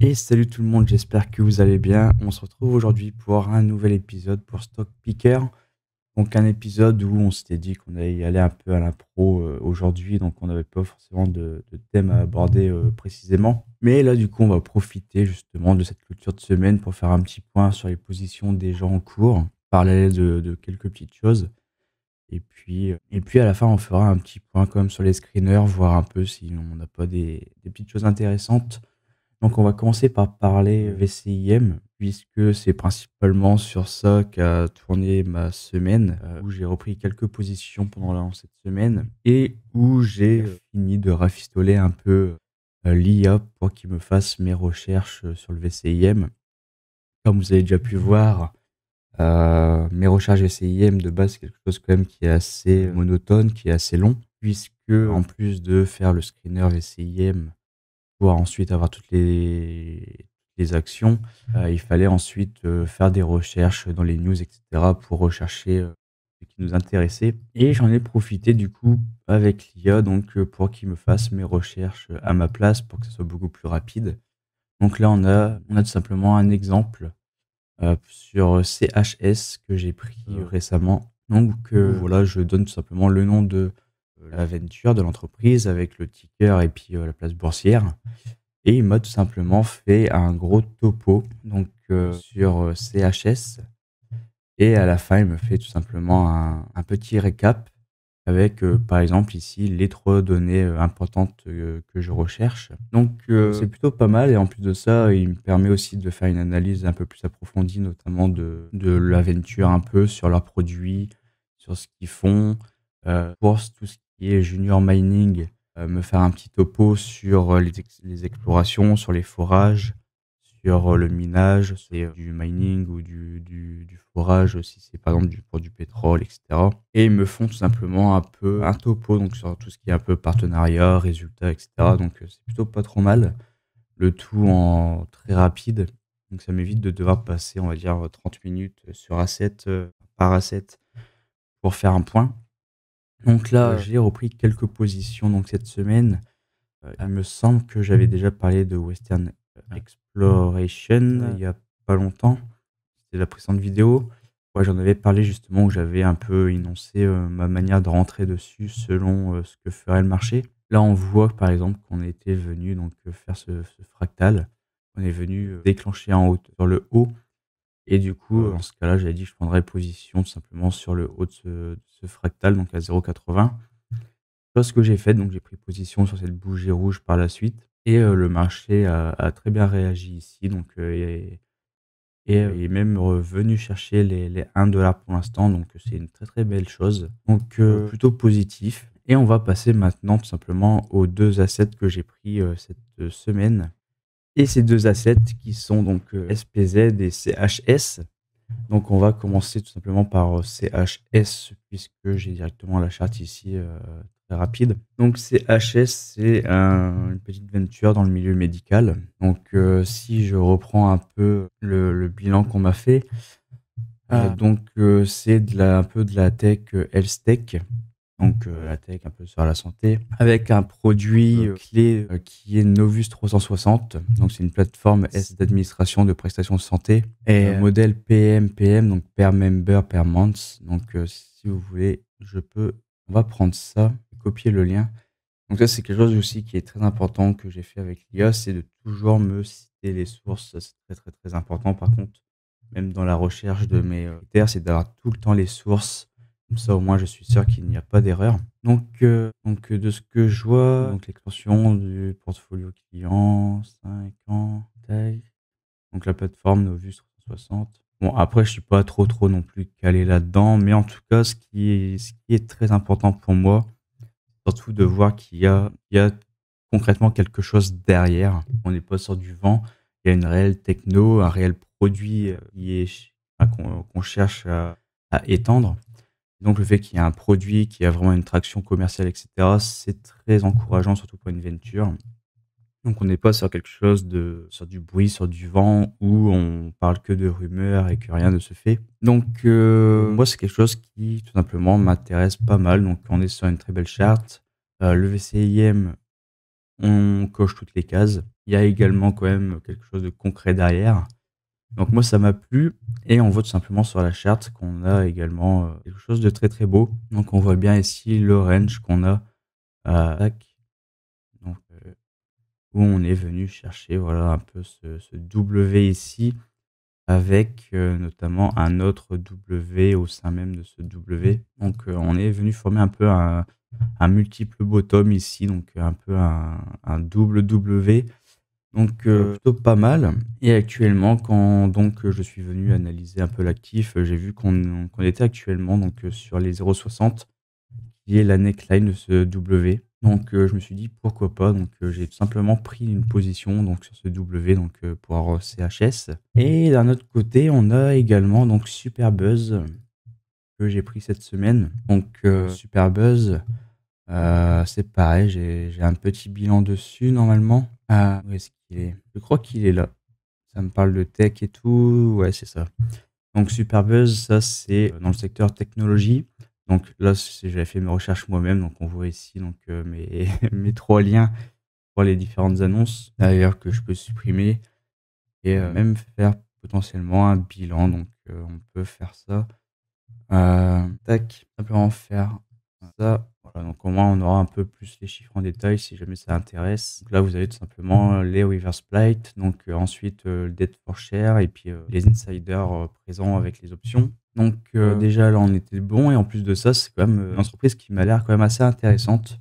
Et salut tout le monde, j'espère que vous allez bien. On se retrouve aujourd'hui pour un nouvel épisode pour Stock Picker. Donc un épisode où on s'était dit qu'on allait y aller un peu à l'impro aujourd'hui, donc on n'avait pas forcément de thème à aborder précisément. Mais là du coup on va profiter justement de cette clôture de semaine pour faire un petit point sur les positions des gens en cours, parler de quelques petites choses. Et puis à la fin on fera un petit point quand même sur les screeners, voir un peu si on n'a pas des petites choses intéressantes. Donc on va commencer par parler VCIM, puisque c'est principalement sur ça qu'a tourné ma semaine, où j'ai repris quelques positions pendant cette semaine et où j'ai fini de rafistoler un peu l'IA pour qu'il me fasse mes recherches sur le VCIM. Comme vous avez déjà pu voir, mes recherches VCIM de base, c'est quelque chose quand même qui est assez monotone, qui est assez long, puisque en plus de faire le screener VCIM pour ensuite avoir toutes les actions. Il fallait ensuite, faire des recherches dans les news et cetera pour rechercher, ce qui nous intéressait et j'en ai profité du coup avec l'IA donc, pour qu'il me fasse mes recherches, à ma place pour que ce soit beaucoup plus rapide. Donc là, on a tout simplement un exemple, sur CHS que j'ai pris récemment. Donc, voilà, je donne tout simplement le nom de l'aventure de l'entreprise avec le ticker et puis, la place boursière. Et il m'a tout simplement fait un gros topo donc sur, CHS et à la fin, il me fait tout simplement un petit récap avec, par exemple ici les 3 données, importantes, que je recherche. Donc c'est plutôt pas mal et en plus de ça, il me permet aussi de faire une analyse un peu plus approfondie, notamment de l'aventure un peu sur leurs produits, sur ce qu'ils font, pour tout ce qui est junior mining, me faire un petit topo sur, les explorations, sur les forages, sur, le minage, c'est, du mining ou du forage, si c'est par exemple pour du pétrole et cetera et ils me font tout simplement un peu un topo donc sur tout ce qui est un peu partenariat, résultats et cetera donc c'est plutôt pas trop mal. Le tout en très rapide, donc ça m'évite de devoir passer, on va dire, 30 minutes sur asset, par asset pour faire un point. Donc là, j'ai repris quelques positions donc cette semaine. Il me semble que j'avais déjà parlé de Western Exploration il y a pas longtemps. C'était la précédente vidéo. Ouais, j'en avais parlé justement où j'avais un peu énoncé, ma manière de rentrer dessus selon, ce que ferait le marché. Là, on voit par exemple qu'on était venu donc, faire ce fractal. On est venu, déclencher en haut sur le haut et du coup, dans ce cas-là, j'avais dit que je prendrais position tout simplement sur le haut de ce fractal donc à 0,80. Chose que j'ai faite, donc j'ai pris position sur cette bougie rouge par la suite et le marché a très bien réagi ici donc il est même revenu chercher les 1 $ pour l'instant donc c'est une très, très belle chose donc plutôt positif et on va passer maintenant tout simplement aux 2 assets que j'ai pris, cette, semaine et ces 2 assets qui sont donc, SPZ et CHS. Donc on va commencer tout simplement par, CHS puisque j'ai directement la charte ici, très rapide. Donc CHS, c'est une petite venture dans le milieu médical. Donc, si je reprends un peu le bilan qu'on m'a fait, donc, c'est un peu de la tech, health tech, donc, la tech un peu sur la santé, avec un produit, clé, qui est Novus 360. Donc c'est une plateforme d'administration de prestations de santé et modèle PMPM, donc per member per month. Donc, si vous voulez, on va prendre ça, copier le lien. Donc ça, c'est quelque chose aussi qui est très important que j'ai fait avec l'IA, c'est de toujours me citer les sources. Ça, c'est très, très, très important par contre, même dans la recherche de mes, critères, c'est d'avoir tout le temps les sources. Comme ça, au moins, je suis sûr qu'il n'y a pas d'erreur. Donc, de ce que je vois, donc l'extension du portfolio client, 5 ans, tac. Donc la plateforme Novus 360. Bon, après, je suis pas trop, trop non plus calé là-dedans, mais en tout cas, ce qui est très important pour moi, surtout de voir qu'il y a concrètement quelque chose derrière. On n'est pas sur du vent. Il y a une réelle techno, un réel produit, qui est qu'on cherche à étendre. Donc le fait qu'il y ait un produit qui a vraiment une traction commerciale et cetera, c'est très encourageant, surtout pour une venture. Donc on n'est pas sur quelque chose sur du bruit, sur du vent, où on parle que de rumeurs et que rien ne se fait. Donc moi, c'est quelque chose qui, tout simplement, m'intéresse pas mal. Donc on est sur une très belle charte. Le VCIM, on coche toutes les cases. Il y a également quand même quelque chose de concret derrière. Donc moi, ça m'a plu et on voit tout simplement sur la charte qu'on a également, quelque chose de très, très beau. Donc on voit bien ici le range qu'on a, tac, donc où on est venu chercher, voilà, un peu ce W ici avec, notamment un autre W au sein même de ce W. Donc on est venu former un peu un multiple bottom ici, donc un peu un double W. Donc plutôt pas mal et actuellement quand donc je suis venu analyser un peu l'actif, j'ai vu qu'on était actuellement donc sur les 0,60 qui est la neckline de ce W. Donc je me suis dit: «Pourquoi pas?» donc j'ai tout simplement pris une position donc sur ce W donc pour CHS et d'un autre côté, on a également donc Superbuzz que j'ai pris cette semaine. Donc Superbuzz, c'est pareil, j'ai un petit bilan dessus normalement. Où est-ce qu'il est? Je crois qu'il est là. Ça me parle de tech et tout. Ouais, c'est ça. Donc Superbuzz, ça c'est dans le secteur technologie. Donc là, j'avais fait mes recherches moi-même. Donc on voit ici donc mes mes 3 liens pour les différentes annonces d'ailleurs que je peux supprimer et même faire potentiellement un bilan. Donc on peut faire ça. Tac, simplement faire ça. Voilà, donc au moins on aura un peu plus les chiffres en détail si jamais ça intéresse. Donc là, vous avez tout simplement les reverse splite, donc ensuite le debt for share et puis les insiders présents avec les options. Donc déjà là, on était bon et en plus de ça, c'est quand même une entreprise qui m'a l'air quand même assez intéressante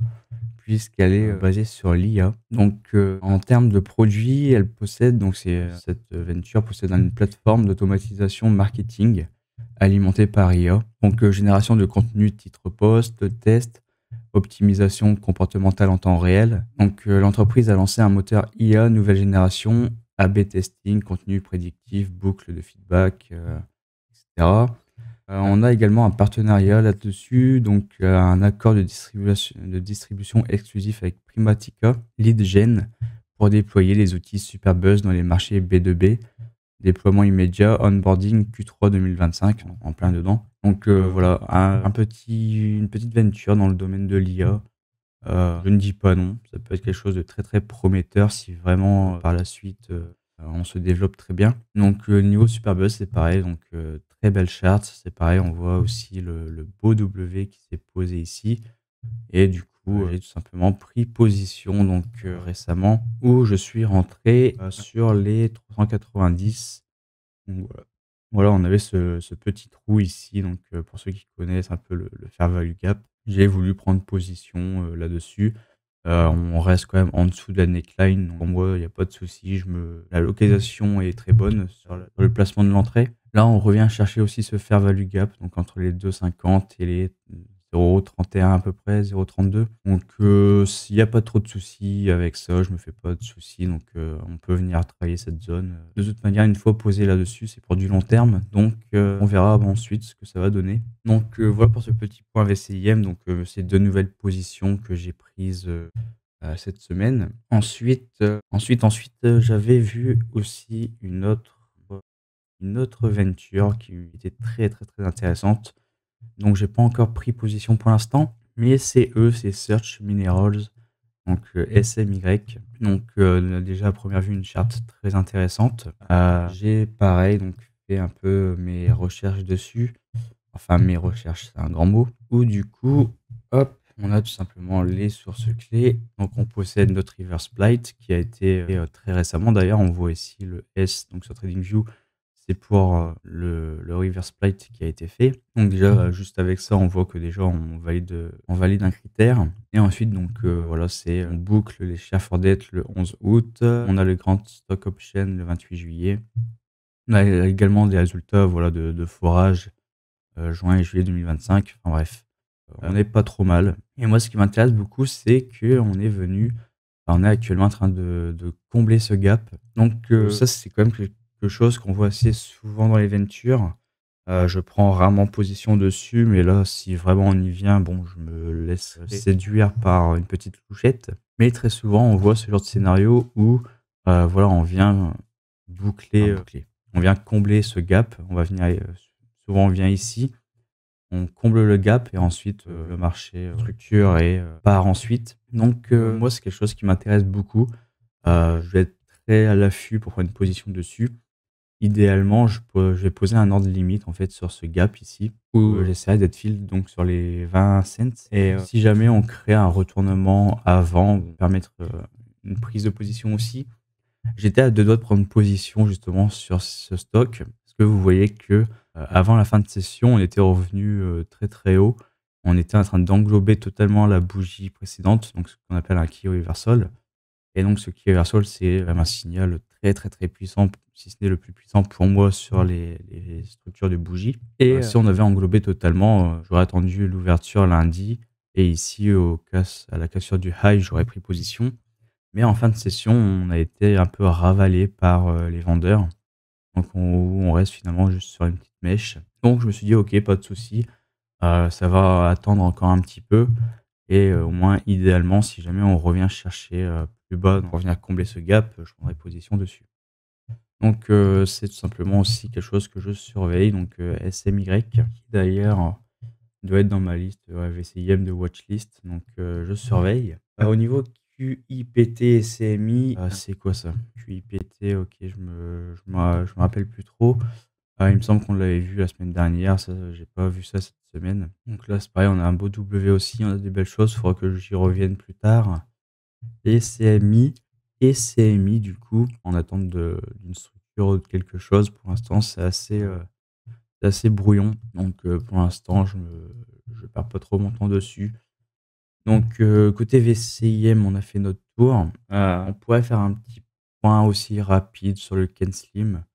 puisqu'elle est basée sur l'IA. Donc en termes de produits, elle possède donc cette venture possède une plateforme d'automatisation marketing alimentée par IA. Donc génération de contenu titre post, test, optimisation comportementale en temps réel. Donc l'entreprise a lancé un moteur IA nouvelle génération, A/B testing, contenu prédictif, boucle de feedback, etc. On a également un partenariat là-dessus, donc un accord de distribution exclusif avec Primatica, LeadGen, pour déployer les outils Superbuzz dans les marchés B2B. Déploiement immédiat, onboarding Q3 2025, en plein dedans. Donc voilà, une petite venture dans le domaine de l'IA. Je ne dis pas non, ça peut être quelque chose de très, très prometteur si vraiment, par la suite, on se développe très bien. Donc niveau Superbuzz, c'est pareil, donc très belle charte, c'est pareil, on voit aussi le beau W qui s'est posé ici et du coup, j'ai tout simplement pris position donc récemment où je suis rentré, sur les 390. Donc voilà. Voilà, on avait ce petit trou ici, donc pour ceux qui connaissent un peu le fair value gap, j'ai voulu prendre position, là-dessus. On reste quand même en dessous de la neckline, donc pour moi, il y a pas de souci. La localisation est très bonne sur le placement de l'entrée. Là, on revient chercher aussi ce fair value gap, donc entre les 2,50 et les 0,31 à peu près, 0,32. Donc s'il y a pas trop de soucis avec ça, je me fais pas de soucis, donc on peut venir travailler cette zone. De toute manière, une fois posé là-dessus, c'est pour du long terme, donc on verra ensuite ce que ça va donner. Donc voilà pour ce petit point VCIM, donc ces 2 nouvelles positions que j'ai prises, cette semaine. Ensuite, j'avais vu aussi une autre venture qui était très, très, très intéressante. Donc j'ai pas encore pris position pour l'instant, mais c'est eux, c'est Search Minerals, donc SMY. Donc on a déjà à première vue une charte très intéressante. J'ai pareil donc fait un peu mes recherches dessus. Enfin mes recherches, c'est un grand mot. Où du coup, hop, on a tout simplement les sources clés. Donc on possède notre Reverse Splite qui a été très récemment d'ailleurs. On voit ici le S donc sur TradingView, c'est pour le Reverse Splite qui a été fait. Donc déjà, juste avec ça, on voit que déjà on valide un critère. Et ensuite, donc voilà, on boucle les shares for debt le 11 août. On a le Grand Stock Option le 28 juillet. On a également des résultats voilà, de forage juin et juillet 2025. Enfin bref, on n'est pas trop mal. Et moi, ce qui m'intéresse beaucoup, c'est qu'on est on est actuellement en train de combler ce gap. Donc ça, c'est quand même quelque chose qu'on voit assez souvent dans les ventures. Je prends rarement position dessus, mais là, si vraiment on y vient, bon, je me laisse séduire par une petite louchette. Mais très souvent, on voit ce genre de scénario où voilà, on vient boucler, on vient combler ce gap. Souvent on vient ici, on comble le gap et ensuite, le marché, structure et part ensuite. Donc moi, c'est quelque chose qui m'intéresse beaucoup. Je vais être très à l'affût pour prendre une position dessus. Idéalement, je vais poser un ordre limite, en fait, sur ce gap ici, où, j'essaierai d'être fill donc sur les 20 cents et si jamais on crée un retournement avant, permettre, une prise de position aussi. J'étais à 2 doigts de prendre position justement sur ce stock, parce que vous voyez que, avant la fin de session, on était revenu, très, très haut. On était en train d'englober totalement la bougie précédente, donc ce qu'on appelle un key reversal et donc ce key reversal, c'est vraiment un signal très, très, très puissant, si ce n'est le plus puissant pour moi sur les structures de bougies et si on avait englobé totalement, j'aurais attendu l'ouverture lundi et ici à la cassure du high, j'aurais pris position. Mais en fin de session, on a été un peu ravalé par, les vendeurs. Donc on reste finalement juste sur une petite mèche. Donc je me suis dit: «OK, pas de souci, ça va attendre encore un petit peu» et au moins idéalement, si jamais on revient chercher, plus bas, donc revenir combler ce gap, je prendrai position dessus. Donc c'est tout simplement aussi quelque chose que je surveille, donc SMY qui d'ailleurs doit être dans ma liste, VCIM de watchlist, donc je surveille. Au niveau QIPT et CMI, c'est quoi ça? QIPT, OK, je me rappelle plus trop. Il me semble qu'on l'avait vu la semaine dernière, ça, j'ai pas vu ça cette semaine. Donc là, c'est pareil, on a un beau W aussi, on a des belles choses, il faudra que j'y revienne plus tard. Et CMI du coup, en attente d'une structure ou de quelque chose, pour l'instant, c'est assez brouillon. Donc pour l'instant, je perds pas trop mon temps dessus. Donc côté VCIM, on a fait notre tour. On pourrait faire un petit point aussi rapide sur le Ken Slim,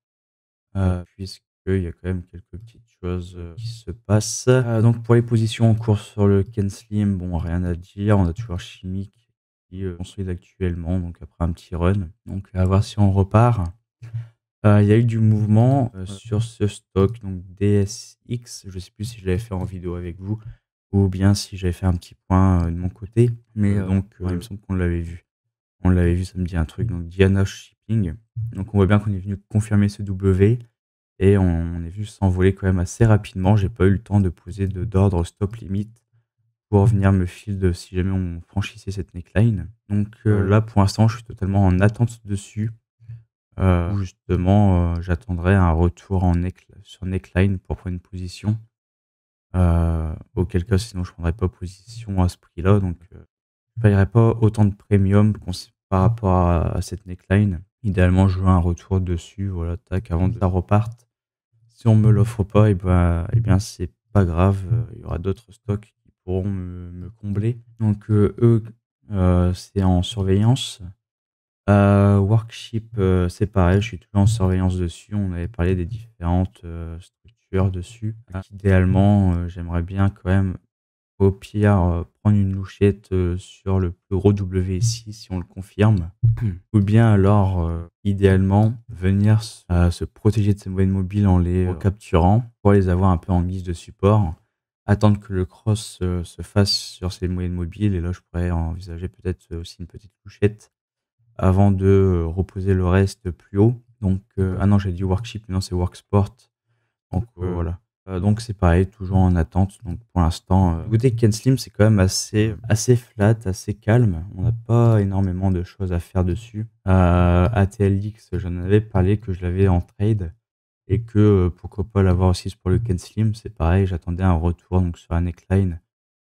puisqu'il y a quand même quelques petites choses, qui se passent. Donc pour les positions en cours sur le Ken Slim, bon, rien à dire. On a toujours Chimique qui, consolide actuellement, donc après un petit run. Donc à voir si on repart. Il y a eu du mouvement, sur ce stock, donc DSX. Je sais plus si je l'avais fait en vidéo avec vous ou bien si j'avais fait un petit point, de mon côté. Mais donc il me semble qu'on l'avait vu. On l'avait vu, ça me dit un truc, donc Diana Shipping. Donc on voit bien qu'on est venu confirmer ce W et on est venu s'envoler quand même assez rapidement. J'ai pas eu le temps de poser d'ordre stop limit pour venir me field si jamais on franchissait cette neckline. Donc là, pour l'instant, je suis totalement en attente dessus. Où justement, j'attendrai un retour sur neckline pour prendre une position. Auquel cas, sinon je prendrais pas position à ce prix-là, donc je payerais pas autant de premium par rapport à cette neckline. Idéalement, je veux un retour dessus, voilà, tac, avant que ça reparte. Si on me l'offre pas et bien, c'est pas grave, il y aura d'autres stocks qui pourront me combler. Donc eux, c'est en surveillance. Workship, c'est pareil, je suis toujours en surveillance dessus. On avait parlé des différentes, structures dessus. Idéalement, j'aimerais bien quand même, au pire, prendre une louchette, sur le plus gros WSI si on le confirme. Ou bien alors, idéalement, venir se protéger de ces moyennes mobiles en les capturant pour les avoir un peu en guise de support. Attendre que le cross, se fasse sur ces moyennes mobiles et là, je pourrais envisager peut-être, aussi une petite louchette avant de, reposer le reste plus haut. Donc, ah non, j'ai dit Workship, mais non, c'est Worksport. Donc, voilà. Donc c'est pareil, toujours en attente. Donc pour l'instant, côté Ken Slim, c'est quand même assez flat, assez calme. On n'a pas énormément de choses à faire dessus. ATLX, j'en avais parlé que je l'avais en trade et que, pourquoi pas l'avoir aussi pour le Ken Slim. C'est pareil, j'attendais un retour donc sur la neckline.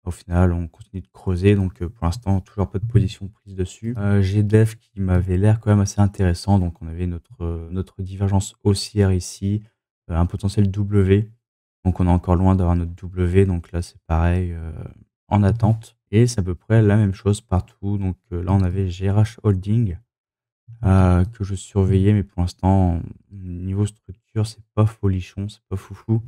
Au final, on continue de creuser, donc pour l'instant, toujours pas de position prise dessus. GDEF qui m'avait l'air quand même assez intéressant, donc on avait notre divergence haussière ici, un potentiel W. Donc on est encore loin d'avoir notre W, donc là c'est pareil, en attente et c'est à peu près la même chose partout. Donc là on avait GRH Holding, que je surveillais, mais pour l'instant, niveau structure, c'est pas folichon, c'est pas foufou.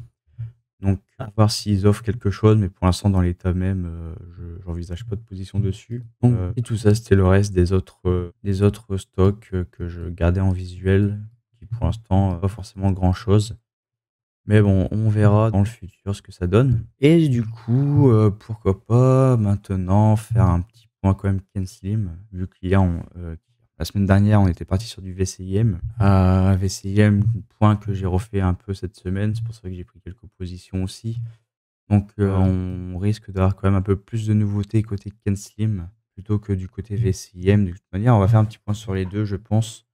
Donc à voir s'ils offrent quelque chose, mais pour l'instant dans l'état même, je j'envisage pas de position dessus. Donc et tout ça, c'était le reste des autres stocks, que je gardais en visuel, qui pour l'instant, pas forcément grand chose. Mais bon, on verra dans le futur ce que ça donne. Et du coup, pourquoi pas maintenant faire un petit point quand même Ken Slim, vu qu'hier la semaine dernière, on était parti sur du VCIM. VCIM, point que j'ai refait un peu cette semaine, c'est pour ça que j'ai pris quelques positions aussi. Donc, on risque d'avoir quand même un peu plus de nouveautés côté Ken Slim plutôt que du côté VCIM. De toute manière, on va faire un petit point sur les 2, je pense,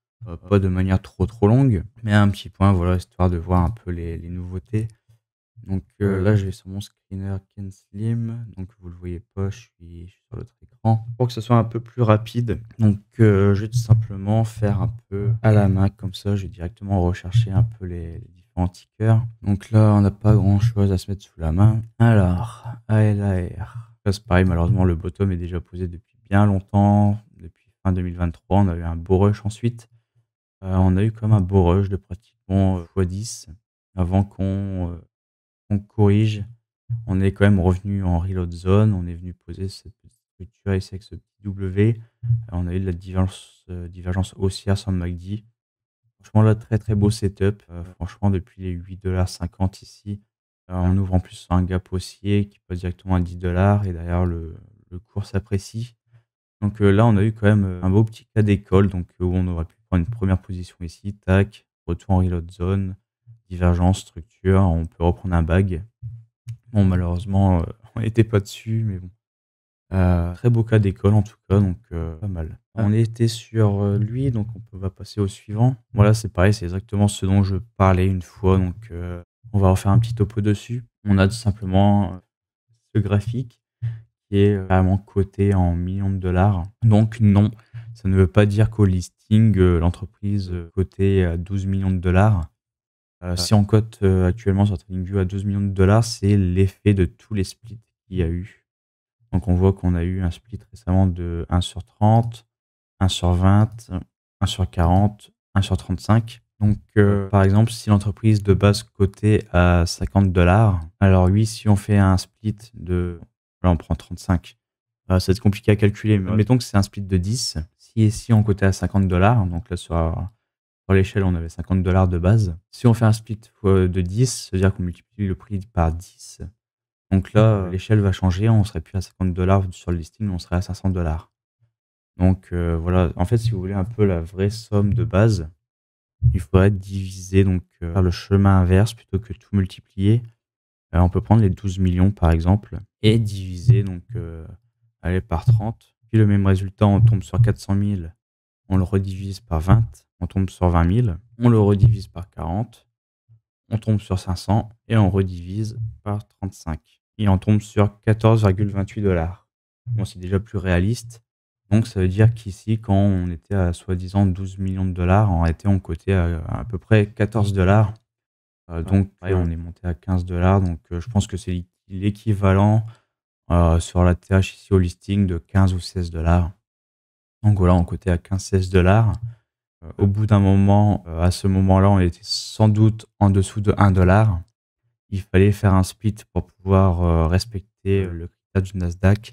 pas de manière trop longue, mais un petit point, voilà, histoire de voir un peu les nouveautés. Donc, là, je vais sur mon screener Ken Slim, donc vous le voyez pas, je suis sur l'autre écran. Pour que ce soit un peu plus rapide, donc, je vais tout simplement faire un peu à la main comme ça, je vais directement rechercher un peu les différents tickers. Donc là, on n'a pas grand chose à se mettre sous la main. Alors, ALAR. Là, c'est pareil, malheureusement, le bottom est déjà posé depuis bien longtemps, depuis fin 2023. On a eu un beau rush ensuite. On a eu comme un beau rush de pratiquement x10 avant qu'on corrige. On est quand même revenu en reload zone. On est venu poser cette petite structure ici avec ce petit W. On a eu de la divergence haussière sur le MACD. Franchement, là, très beau setup. Franchement, depuis les 8,50 $ ici, on ouvre en plus sur un gap haussier qui passe directement à 10 $ et derrière, le cours s'apprécie. Donc, là, on a eu quand même un beau petit cas d'école, donc où on aurait pu prendre une première position ici. Tac, retour en reload zone, divergence, structure. On peut reprendre un bag. Bon, malheureusement, on n'était pas dessus, mais bon. Très beau cas d'école en tout cas, donc pas mal. On était sur, lui, donc on va passer au suivant. Voilà, c'est pareil, c'est exactement ce dont je parlais une fois, donc on va refaire un petit topo dessus. On a tout simplement, ce graphique qui est vraiment coté en millions de dollars. Donc non, ça ne veut pas dire qu'au listing, l'entreprise, cotée à 12 millions de dollars. Si on cote, actuellement sur TradingView à 12 millions de dollars, c'est l'effet de tous les splits qu'il y a eu. Donc on voit qu'on a eu un split récemment de 1/30, 1/20, 1/40, 1/35. Donc, par exemple, si l'entreprise de base cotait à 50 $, alors oui, si on fait un split de, là on prend 35, ça va être compliqué à calculer, mais mettons que c'est un split de 10. Si on cotait à 50 $, donc là sur l'échelle on avait 50 $ de base. Si on fait un split de 10, c'est-à-dire qu'on multiplie le prix par 10. Donc là, l'échelle va changer, on serait plus à 50 $ sur le listing, on serait à 500 $. Donc voilà, en fait, si vous voulez un peu la vraie somme de base, il faudrait diviser, donc faire le chemin inverse plutôt que tout multiplier. On peut prendre les 12 millions par exemple et diviser donc allez, par 30. Puis le même résultat, on tombe sur 400 000, on le redivise par 20, on tombe sur 20 000, on le redivise par 40, on tombe sur 500 et on redivise par 35. Et on tombe sur 14,28 $. Bon, c'est déjà plus réaliste. Donc, ça veut dire qu'ici, quand on était à soi-disant 12 millions de dollars, en réalité, on cotait à peu près 14 $. Donc, pareil, on est monté à 15 $. Donc, je pense que c'est l'équivalent sur la TH ici au listing de 15 ou 16 $. Donc, voilà, on cotait à 15-16 $. Au bout d'un moment, à ce moment-là, on était sans doute en dessous de 1 $. Il fallait faire un split pour pouvoir respecter le critère du Nasdaq,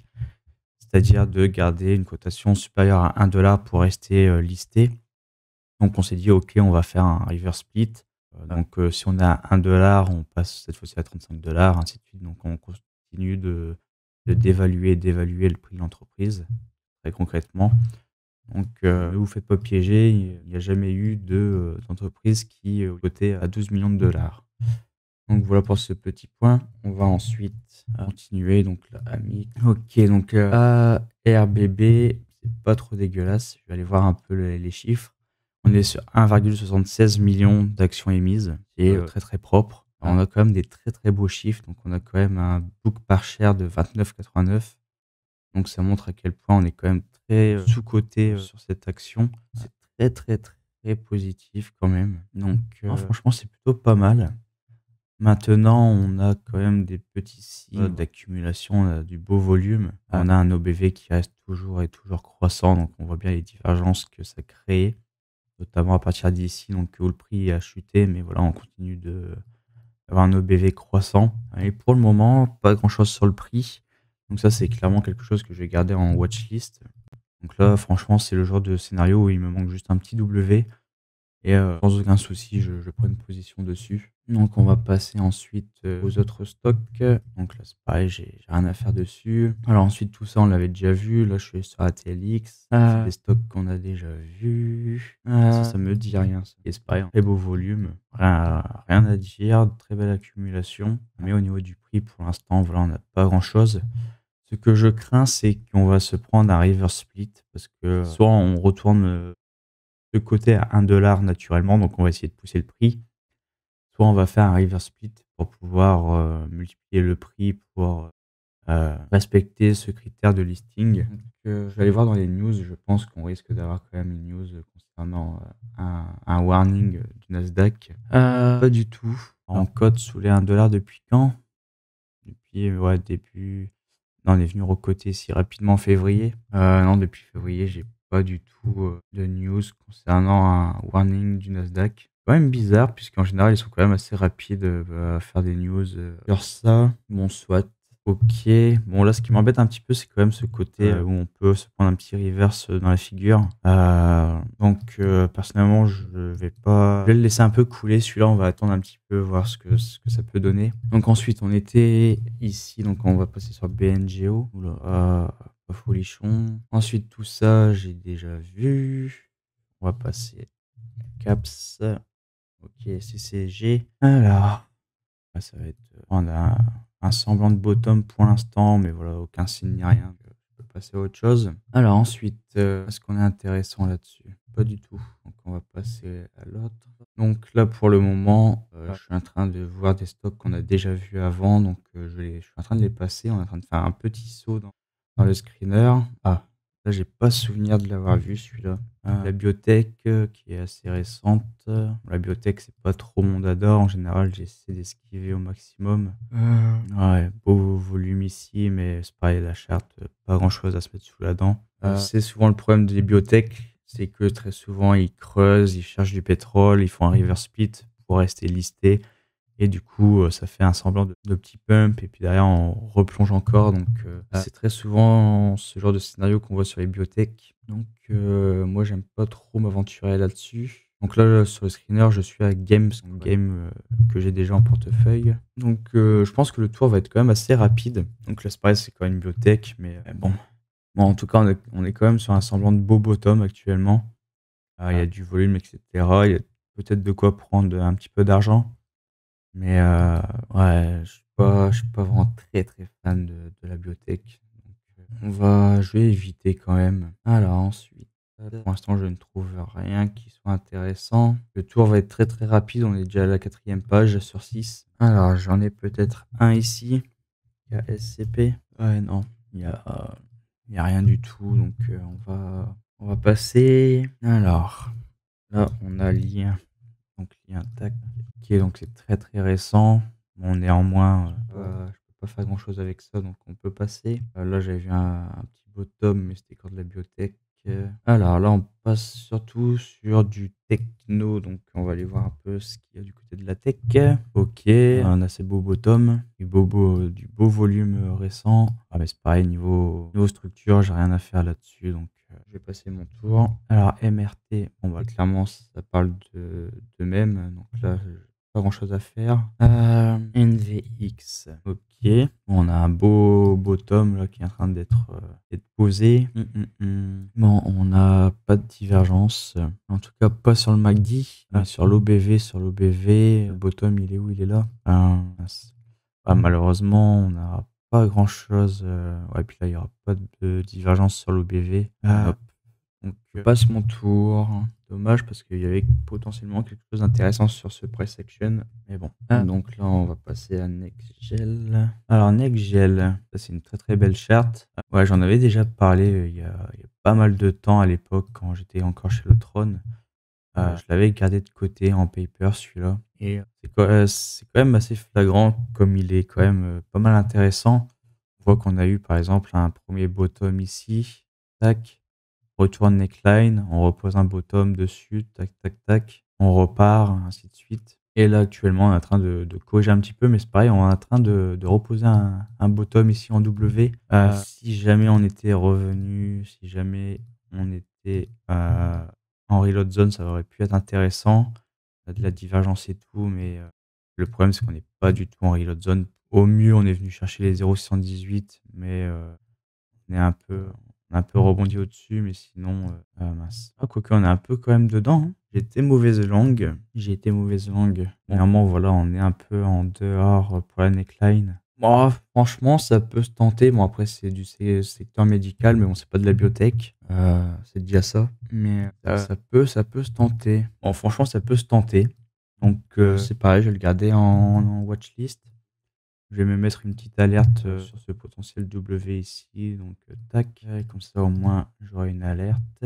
c'est-à-dire de garder une cotation supérieure à 1 $ pour rester listé. Donc on s'est dit OK, on va faire un reverse split. Donc si on est à 1 $, on passe cette fois-ci à 35 $, ainsi de suite. Donc on continue d'évaluer le prix de l'entreprise, très concrètement. Donc ne vous faites pas piéger, il n'y a jamais eu d'entreprise qui cotait à 12 millions de dollars. Donc voilà pour ce petit point. On va ensuite continuer. Donc là, AMI. Ok, donc ARBB, c'est pas trop dégueulasse. Je vais aller voir un peu les chiffres. On est sur 1,76 million d'actions émises, qui est très propre. On a quand même des très beaux chiffres. Donc on a quand même un book par share de 29,89. Donc ça montre à quel point on est quand même très sous-coté sur cette action. C'est très positif quand même. Donc franchement, c'est plutôt pas mal. Maintenant, on a quand même des petits signes d'accumulation, on a du beau volume. On a un OBV qui reste toujours croissant, donc on voit bien les divergences que ça crée, notamment à partir d'ici, donc où le prix a chuté, mais voilà, on continue d'avoir un OBV croissant. Et pour le moment, pas grand-chose sur le prix. Donc ça, c'est clairement quelque chose que je vais garder en watchlist. Donc là, franchement, c'est le genre de scénario où il me manque juste un petit W. et sans aucun souci, je prends une position dessus. Donc on va passer ensuite, aux autres stocks. Donc là, c'est pareil, j'ai rien à faire dessus. Alors ensuite, tout ça, on l'avait déjà vu. Là, je suis sur ATLX. C'est des stocks qu'on a déjà vus. Ça me dit rien ça. Et c'est pareil, très beau volume, rien à dire, très belle accumulation. Mais au niveau du prix, pour l'instant, voilà, on n'a pas grand-chose. Ce que je crains, c'est qu'on va se prendre un reverse split parce que soit on retourne, de côté à 1 $ naturellement, donc on va essayer de pousser le prix. Soit on va faire un reverse split pour pouvoir, multiplier le prix pour, respecter ce critère de listing. Donc, je vais aller voir dans les news, je pense qu'on risque d'avoir quand même une news, concernant, un warning, du Nasdaq. Pas du tout. En cote sous les 1 $ depuis quand? Depuis, ouais, début non, on est venu recoter si rapidement en février. Non, depuis février, j'ai pas du tout, de news concernant un warning du Nasdaq. Quand même bizarre puisqu'en général, ils sont quand même assez rapides, à faire des news, sur ça. Bon, soit. OK. Bon, là, ce qui m'embête un petit peu, c'est quand même ce côté, où on peut se prendre un petit reverse, dans la figure. Donc personnellement, je vais le laisser un peu couler celui-là. On va attendre un petit peu, voir ce que ça peut donner. Donc ensuite, on était ici, donc on va passer sur BNGO. Ouh là, pas folichon. Ensuite, tout ça, j'ai déjà vu. On va passer CAPS. OK, CCG. Alors, ça va être, on a un semblant de bottom pour l'instant, mais voilà, aucun signe ni rien. Je peux passer à autre chose. Alors ensuite, est-ce qu'on est intéressant là-dessus? Pas du tout. Donc on va passer à l'autre. Donc là, pour le moment, je suis en train de voir des stocks qu'on a déjà vus avant, donc je suis en train de les passer. On est en train de faire un petit saut dans le screener. Ah, là, j'ai pas souvenir de l'avoir vu celui-là. La biotech, qui est assez récente. La biotech, c'est pas trop mon dada. En général, j'essaie d'esquiver au maximum. Ouais, beau volume ici, mais c'est pareil, la charte, pas grand-chose à se mettre sous la dent. C'est souvent le problème des biotech, c'est que très souvent, ils creusent, ils cherchent du pétrole, ils font un reverse split pour rester listés et du coup, ça fait un semblant de petit pump et puis derrière, on replonge encore donc c'est très souvent ce genre de scénario qu'on voit sur les biotech. Donc moi, j'aime pas trop m'aventurer là-dessus. Donc là, sur le screener, je suis à Games, que j'ai déjà en portefeuille. Donc je pense que le tour va être quand même assez rapide. Donc là, c'est pareil, c'est quand même une biotech, mais bon. Bon, en tout cas, on est quand même sur un semblant de beau bottom actuellement. Il y a du volume, et cetera. Il y a peut-être de quoi prendre un petit peu d'argent. Mais ouais, je suis pas vraiment très, très fan de la biotech. Donc je vais éviter quand même. Alors ensuite, pour l'instant, je ne trouve rien qui soit intéressant. Le tour va être très, très rapide. On est déjà à la 4e page sur 6. Alors, j'en ai peut-être un ici. Il y a SCP. Ouais, non, il y a rien du tout, donc on va passer. Alors, là, on a lien, donc lien tac. OK, donc c'est très, très récent. Bon, néanmoins, je peux pas faire grand-chose avec ça, donc on peut passer. Là, j'avais vu un petit bottom, mais c'était encore de la biotech. Alors là, on passe surtout sur du techno, donc on va aller voir un peu ce qu'il y a du côté de la tech. OK, un assez beau bottom, du beau volume, récent. Ah mais c'est pareil niveau structure, j'ai rien à faire là-dessus, donc je vais passer mon tour. Alors MRT, bon bah clairement ça parle de même, donc là, pas grand-chose à faire. NVX, OK. On a un beau bottom là qui est en train d'être posé. Bon, on n'a pas de divergence, en tout cas pas sur le MACD, mais sur l'OBV. Sur l'OBV, le bottom, il est où? Il est là. Mince. Ah, malheureusement, on n'a pas grand-chose. Ouais, puis là, il y aura pas de divergence sur l'OBV. Hop. Donc, je passe mon tour. Dommage parce qu'il y avait potentiellement quelque chose d'intéressant sur ce price action. Mais bon. Donc là, on va passer à NextGel. Alors, NextGel, ça c'est une très très belle charte. Ouais, j'en avais déjà parlé il y a pas mal de temps à l'époque quand j'étais encore chez le Trône. Je l'avais gardé de côté en paper celui-là. Et c'est quand même assez flagrant comme il est quand même pas mal intéressant. On voit qu'on a eu par exemple un premier bottom ici. Tac. Retourne neckline, on repose un bottom dessus, tac, tac, tac, on repart, ainsi de suite. Et là, actuellement, on est en train de corriger un petit peu, mais c'est pareil, on est en train de reposer un bottom ici en W. Si jamais on était revenu, si jamais on était en reload zone, ça aurait pu être intéressant. On a de la divergence et tout, mais le problème, c'est qu'on n'est pas du tout en reload zone. Au mieux, on est venu chercher les 0,618, mais on est un peu on a un peu rebondi au-dessus, mais sinon, mince. Ah quoique on est un peu quand même dedans, hein. J'ai été mauvaise langue. Dernièrement, voilà, on est un peu en dehors, pour la neckline. Bah, franchement, ça peut se tenter. Bon, après, c'est du secteur médical, mais bon, c'est pas de la biotech. C'est déjà ça. Mais ça peut se tenter. Bon, franchement, ça peut se tenter. Donc, c'est pareil, je vais le garder en watchlist. Je vais me mettre une petite alerte sur ce potentiel W ici. Donc, tac, comme ça, au moins, j'aurai une alerte.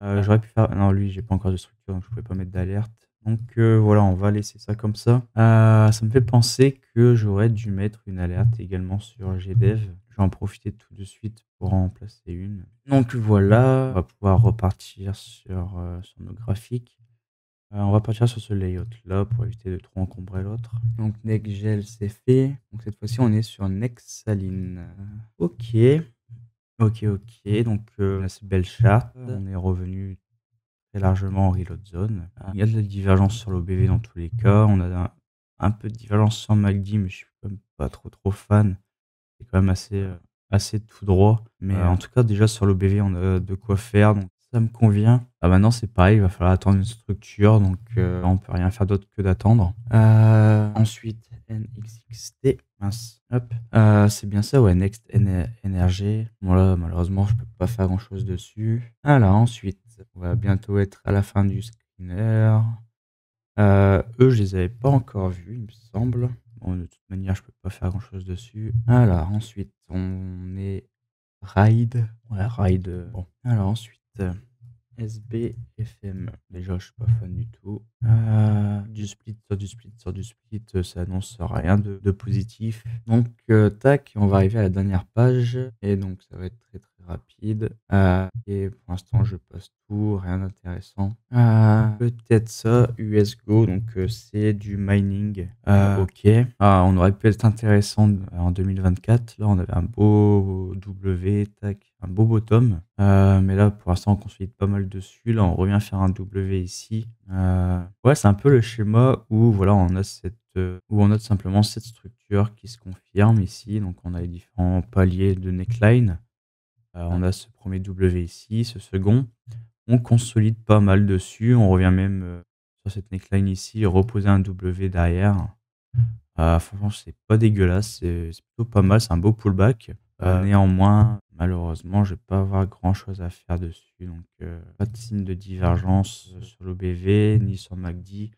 J'aurais pu faire. Non, lui, j'ai pas encore de structure, donc je pouvais pas mettre d'alerte. Donc, voilà, on va laisser ça comme ça. Ça me fait penser que j'aurais dû mettre une alerte également sur GDev. Je vais en profiter tout de suite pour en placer une. Donc, voilà, on va pouvoir repartir sur nos graphiques. On va partir sur ce layout-là pour éviter de trop encombrer l'autre. Donc Nextgel, c'est fait. Donc cette fois-ci, on est sur Nexaline. Ok. Ok, ok. Donc on a cette belle charte. On est revenu très largement en reload zone. Il y a de la divergence sur l'OBV dans tous les cas. On a un peu de divergence sur MACD, mais je suis quand même pas trop fan. C'est quand même assez tout droit. Mais en tout cas, déjà sur l'OBV, on a de quoi faire. Donc ça me convient. Maintenant, c'est pareil, il va falloir attendre une structure. Donc on peut rien faire d'autre que d'attendre. Ensuite, NXXT. Mince. Hop. C'est bien ça, ouais. Next NRG. Bon, là, malheureusement, je peux pas faire grand chose dessus. Alors, ensuite, on va bientôt être à la fin du screener. Eux, je les avais pas encore vus, il me semble. Bon, de toute manière, je peux pas faire grand chose dessus. Alors, ensuite, on est Ride. Ouais, Ride. Bon. Alors, ensuite, SBFM. Déjà, je suis pas fan du tout. Du split sur du split sur du split, ça annonce rien de positif. Donc, tac, on va arriver à la dernière page. Et donc, ça va être très très rapide. Et pour l'instant, je passe tout, rien d'intéressant. Peut-être ça, USGO, donc c'est du mining. Ok. On aurait pu être intéressant en 2024. Là, on avait un beau W, tac, un beau bottom. Mais là, pour l'instant, on consolide pas mal dessus. Là, on revient faire un W ici. Ouais, c'est un peu le schéma où voilà, où on note simplement cette structure qui se confirme ici. Donc, on a les différents paliers de neckline. On a ce premier W ici, ce second. On consolide pas mal dessus. On revient même sur cette neckline ici, reposer un W derrière. Franchement, c'est pas dégueulasse. C'est plutôt pas mal. C'est un beau pullback. Néanmoins, malheureusement, je vais pas avoir grand chose à faire dessus. Donc, pas de signe de divergence sur l'OBV ni sur MACD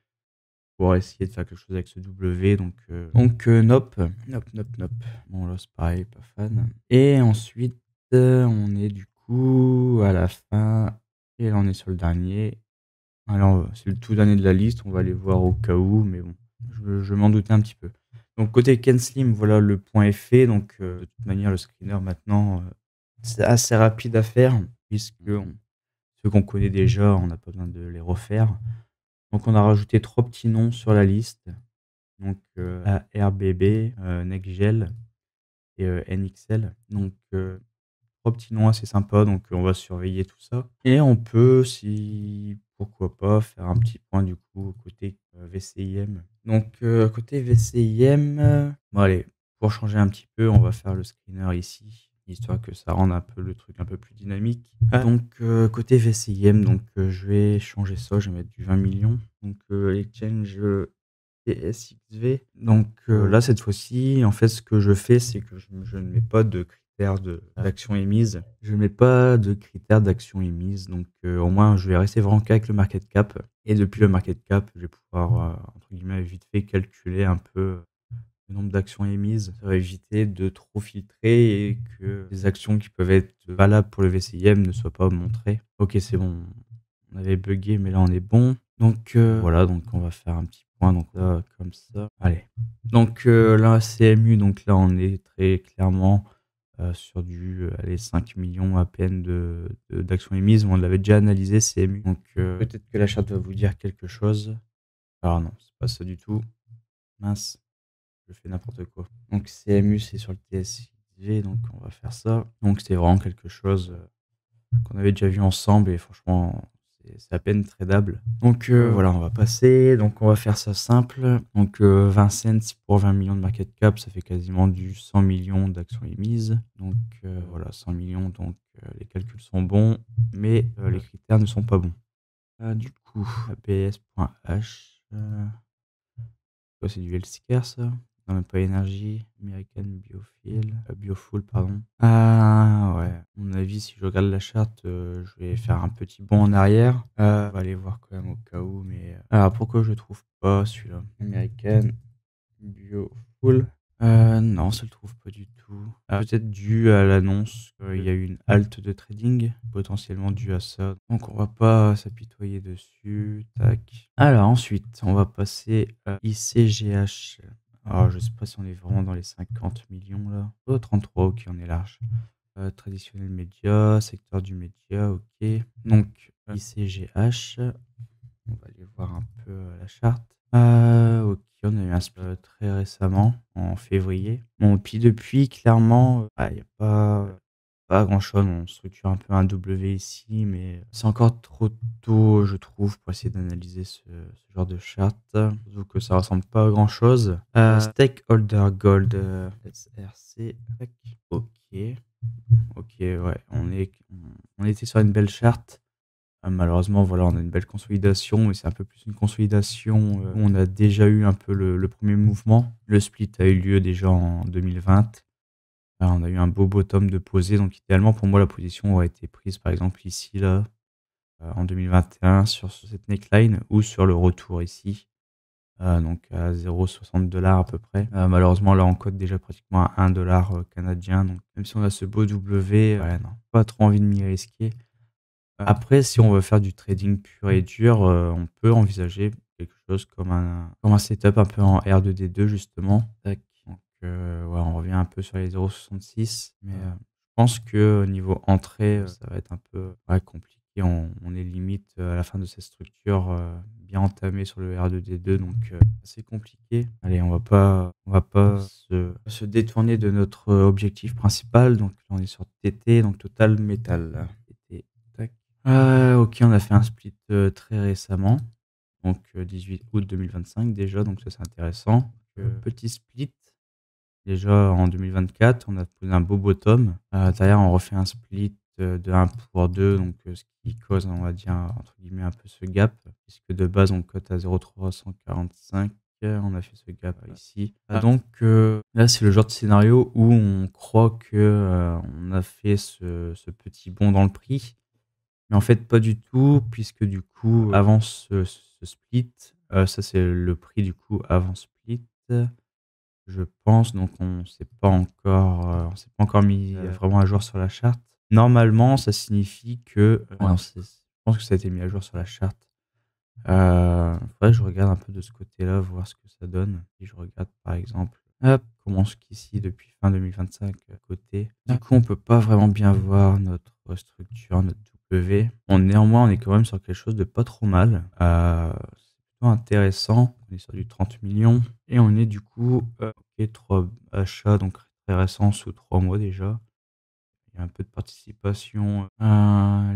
pour essayer de faire quelque chose avec ce W. Donc, nope. Nope, nope, nope. Bon, là, c'est pareil, pas fan. Et ensuite, on est du coup à la fin. Et là, on est sur le dernier. Alors, c'est le tout dernier de la liste. On va aller voir au cas où. Mais bon, je m'en doutais un petit peu. Donc, côté Ken Slim, voilà, le point est fait. Donc, de toute manière, le screener, maintenant, c'est assez rapide à faire. Puisque ceux qu'on connaît déjà, on n'a pas besoin de les refaire. Donc, on a rajouté 3 petits noms sur la liste. Donc, RBB, Nextgel et NXL. Donc, 3 petits noms assez sympas. Donc, on va surveiller tout ça. Et on peut, si pourquoi pas, faire un petit point du coup côté VCIM. Donc, côté VCIM, bon, allez, pour changer un petit peu, on va faire le screener ici, histoire que ça rende un peu le truc un peu plus dynamique. Donc, côté VCIM, donc, je vais changer ça, je vais mettre du 20 millions. Donc, exchange TSXV. Donc, là, cette fois-ci, en fait, ce que je fais, c'est que je ne mets pas de critères d'action émise. Je ne mets pas de critères d'action émise. Donc, au moins, je vais rester vraiment qu'avec le market cap. Et depuis le market cap, je vais pouvoir, entre guillemets, vite fait calculer un peu le nombre d'actions émises. Ça va éviter de trop filtrer et que les actions qui peuvent être valables pour le VCIM ne soient pas montrées. Ok, c'est bon. On avait bugué, mais là, on est bon. Donc, voilà, donc on va faire un petit point. Donc là, comme ça. Allez. Donc là, CMU, donc là, on est très clairement sur du 5 millions à peine d'actions émises. On l'avait déjà analysé, CMU. Donc peut-être que la charte va vous dire quelque chose. Alors non, c'est pas ça du tout. Mince, je fais n'importe quoi. Donc CMU, c'est sur le TSV, donc on va faire ça. Donc c'est vraiment quelque chose qu'on avait déjà vu ensemble et franchement, c'est à peine tradable. Donc voilà, on va passer. Donc on va faire ça simple. Donc 20 cents pour 20 millions de market cap, ça fait quasiment du 100 millions d'actions émises. Donc voilà, 100 millions, donc les calculs sont bons, mais les critères ne sont pas bons. Du coup, APS.H, c'est du healthcare ça? Non, même pas énergie, American Biofuel, pardon. Ah ouais, à mon avis, si je regarde la charte, je vais faire un petit bond en arrière. On va aller voir quand même au cas où, mais alors pourquoi je trouve pas celui-là? American Biofuel. Non, ça le trouve pas du tout. Peut-être dû à l'annonce qu'il y a eu une halte de trading, potentiellement dû à ça. Donc on va pas s'apitoyer dessus. Tac. Alors ensuite, on va passer à ICGH. Alors je sais pas si on est vraiment dans les 50 millions là. Oh, 33, ok, on est large. Traditionnel média, secteur du média, ok. Donc ICGH, on va aller voir un peu la charte. Ok, on a eu un split très récemment, en février. Bon, puis depuis, clairement, il n'y a pas grand-chose. On structure un peu un W ici, mais c'est encore trop tôt, je trouve, pour essayer d'analyser ce genre de charte. Surtout que ça ressemble pas à grand-chose. Stakeholder Gold, SRC. Tac. Ok. Ok, ouais, on était sur une belle charte. Malheureusement, voilà, on a une belle consolidation, mais c'est un peu plus une consolidation où on a déjà eu un peu le premier mouvement. Le split a eu lieu déjà en 2020. On a eu un beau bottom de posée, donc idéalement pour moi la position aurait été prise par exemple ici là, en 2021 sur cette neckline ou sur le retour ici, donc à 0,60 $ à peu près. Malheureusement là on cote déjà pratiquement à 1 dollar canadien, donc même si on a ce beau W, ouais non, pas trop envie de m'y risquer. Après, si on veut faire du trading pur et dur, on peut envisager quelque chose comme un setup un peu en R2D2 justement. Tac, donc ouais, on revient un peu sur les 0,66, mais je pense qu'au niveau entrée, ça va être un peu, ouais, compliqué. On est limite, à la fin de cette structure, bien entamée sur le R2D2, donc assez compliqué. Allez, on va pas se détourner de notre objectif principal, donc là, on est sur TT, donc Total Metal. TT, tac. Ok, on a fait un split très récemment, donc 18 août 2025 déjà, donc ça c'est intéressant. Petit split, déjà en 2024, on a posé un beau bottom. Derrière, on refait un split de 1 pour 2, donc ce qui cause, on va dire, entre guillemets, un peu ce gap, puisque de base, on cote à 0,345. On a fait ce gap ici. Donc là, c'est le genre de scénario où on croit que on a fait ce petit bond dans le prix. Mais en fait, pas du tout, puisque du coup, avant ce split, ça c'est le prix du coup avant split, je pense. Donc on s'est pas encore mis vraiment à jour sur la charte. Normalement, ça signifie que non, je pense que ça a été mis à jour sur la charte. Faudrait que je regarde un peu de ce côté-là, voir ce que ça donne. Si je regarde par exemple, hop, commence qu'ici depuis fin 2025 à côté. Du coup, on peut pas vraiment bien voir notre structure, notre W. Néanmoins, on est quand même sur quelque chose de pas trop mal. C'est plutôt intéressant. On est sur du 30 millions et on est du coup, ok, 3 achats, donc très récents sous 3 mois déjà. Il y a un peu de participation,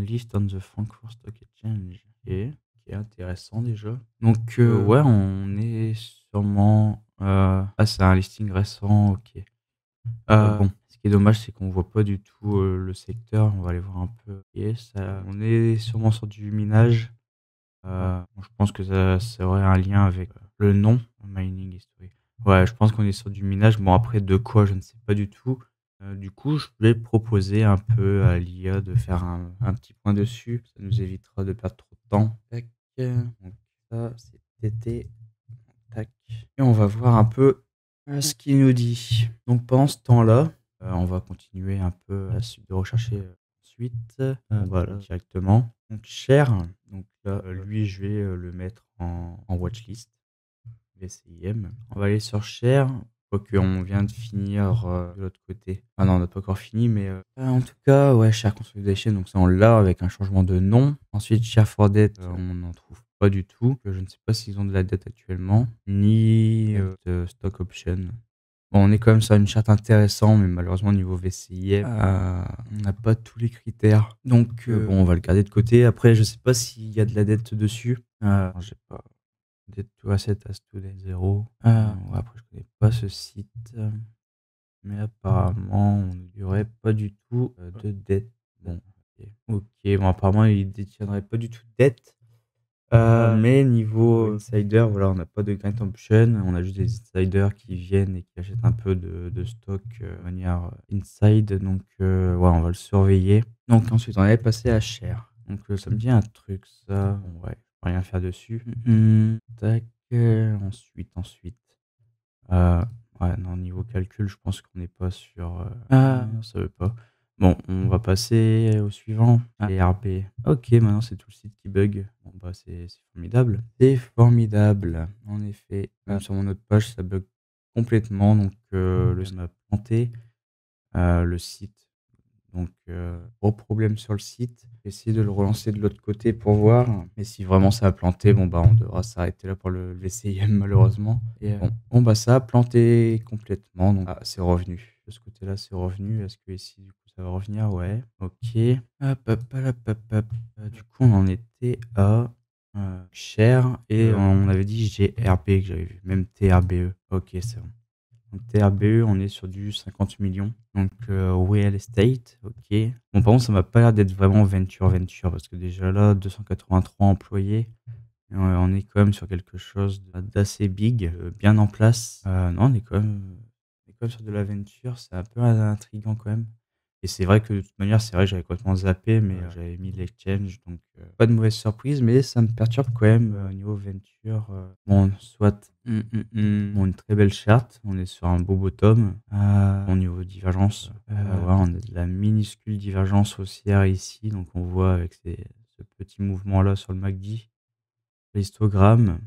list on the Frankfurt Stock Exchange. Qui est intéressant déjà. Donc ouais, on est sûrement, c'est un listing récent, ok. Bon, ce qui est dommage, c'est qu'on voit pas du tout, le secteur. On va aller voir un peu. OK, ça on est sûrement sur du minage. Bon, je pense que ça aurait un lien avec, le nom, Mining History. Ouais, je pense qu'on est sur du minage. Bon, après de quoi, je ne sais pas du tout. Du coup, je vais proposer un peu à l'IA de faire un petit point dessus. Ça nous évitera de perdre trop de temps. Tac, donc ça, c'est TT. Tac, et on va voir un peu, ce qu'il nous dit. Donc pendant ce temps-là, on va continuer un peu à de rechercher, ensuite. On va là directement. Donc Cher, donc là, lui, je vais, le mettre en watchlist, VCIM. On va aller sur Cher, quoique on vient de finir, de l'autre côté. Ah non, on n'a pas encore fini, mais en tout cas, ouais, Cher Consolidation, donc ça, on l'a avec un changement de nom. Ensuite, Cher for Debt, on n'en trouve pas du tout. Je ne sais pas s'ils ont de la dette actuellement, ni de stock option. Bon, on est quand même sur une charte intéressante, mais malheureusement, au niveau VCIM, on n'a pas tous les critères. Donc, bon, on va le garder de côté. Après, je sais pas s'il y a de la dette dessus. J'ai pas. Dette to asset as today 0. Ouais, après, je connais pas ce site. Mais apparemment, on n'y aurait pas du tout de dette. Bon, ok. Ok, bon, apparemment, il détiendrait pas du tout de dette. Mais niveau insider, voilà, on n'a pas de grind option. On a juste des insiders qui viennent et qui achètent un peu de stock de manière inside. Donc, ouais, on va le surveiller. Donc, ensuite, on avait passé à share. Donc, ça me dit un truc, ça. Bon, ouais, je peux rien faire dessus. Tac. Ensuite. Ouais, non, niveau calcul, je pense qu'on n'est pas sur. Non, ça veut pas. Bon, on va passer au suivant. RB. Ok, maintenant c'est tout le site qui bug. Bon, bah, c'est formidable. C'est formidable. En effet, même sur mon autre page, ça bug complètement. Donc, le site m'a planté. Le site. Donc, gros problème sur le site. Essayer de le relancer de l'autre côté pour voir. Mais si vraiment ça a planté, bon, bah, on devra s'arrêter là pour le VCIM, malheureusement. Et bon, bah, ça a planté complètement. Donc, c'est revenu. De ce côté-là, c'est revenu. Est-ce que ici, du coup, ça va revenir? Ouais. Ok. Hop, hop, hop, hop, hop. Du coup, on en était à Cher. Et on avait dit GRB que j'avais vu. Même TRBE. Ok, c'est bon. Donc TRBE, on est sur du 50 millions. Donc real estate, ok. Bon, par contre, ça m'a pas l'air d'être vraiment venture, parce que déjà là, 283 employés. On est quand même sur quelque chose d'assez big, bien en place. Non, on est quand même sur de la venture, c'est un peu intriguant quand même. Et c'est vrai que de toute manière, c'est vrai que j'avais complètement zappé, mais j'avais mis l'exchange, donc pas de mauvaise surprise, mais ça me perturbe quand même au niveau venture. Bon, soit bon, une très belle charte, on est sur un beau bottom. Au niveau divergence, ouais, on a de la minuscule divergence haussière ici, donc on voit avec ce petit mouvement-là sur le MACD. L'histogramme,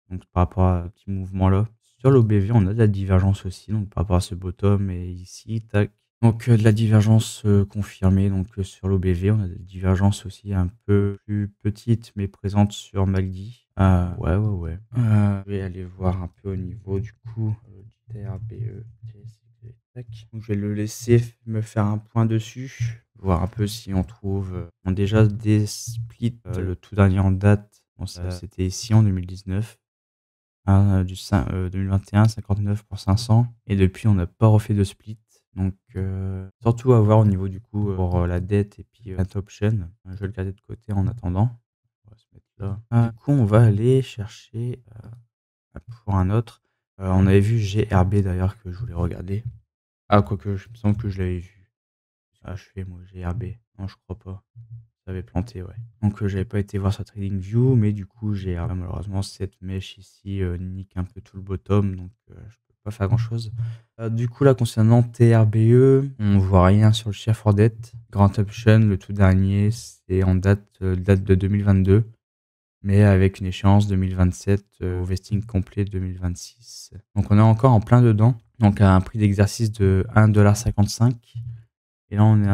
donc par rapport à ce petit mouvement-là. Sur l'OBV, on a de la divergence aussi, donc par rapport à ce bottom et ici, tac. Donc de la divergence confirmée, donc sur l'OBV, on a des divergences aussi un peu plus petites, mais présentes sur MACD. Ouais. Je vais aller voir un peu au niveau du coup du TRBE. Tac. Donc, je vais le laisser me faire un point dessus, voir un peu si on trouve déjà des splits. Le tout dernier en date, bon, c'était ici en 2019. 2021, 59 pour 500. Et depuis, on n'a pas refait de split. Donc, surtout à voir au niveau du coup pour la dette et puis la option. Je vais le garder de côté en attendant. On va se mettre là. Du coup, on va aller chercher pour un autre. On avait vu GRB d'ailleurs que je voulais regarder. Ah, quoique, je me semble que je l'avais vu. Je fais moi GRB. Non, je crois pas. Ça avait planté, ouais. Donc, j'avais pas été voir sur TradingView, mais du coup, GRB, malheureusement, cette mèche ici nique un peu tout le bottom, donc je peux pas faire grand chose. Du coup, là, concernant TRBE, on voit rien sur le share for debt. Grand Option, le tout dernier, c'est en date de 2022, mais avec une échéance 2027 au vesting complet 2026. Donc, on est encore en plein dedans. Donc, à un prix d'exercice de 1,55 $. Et là, on est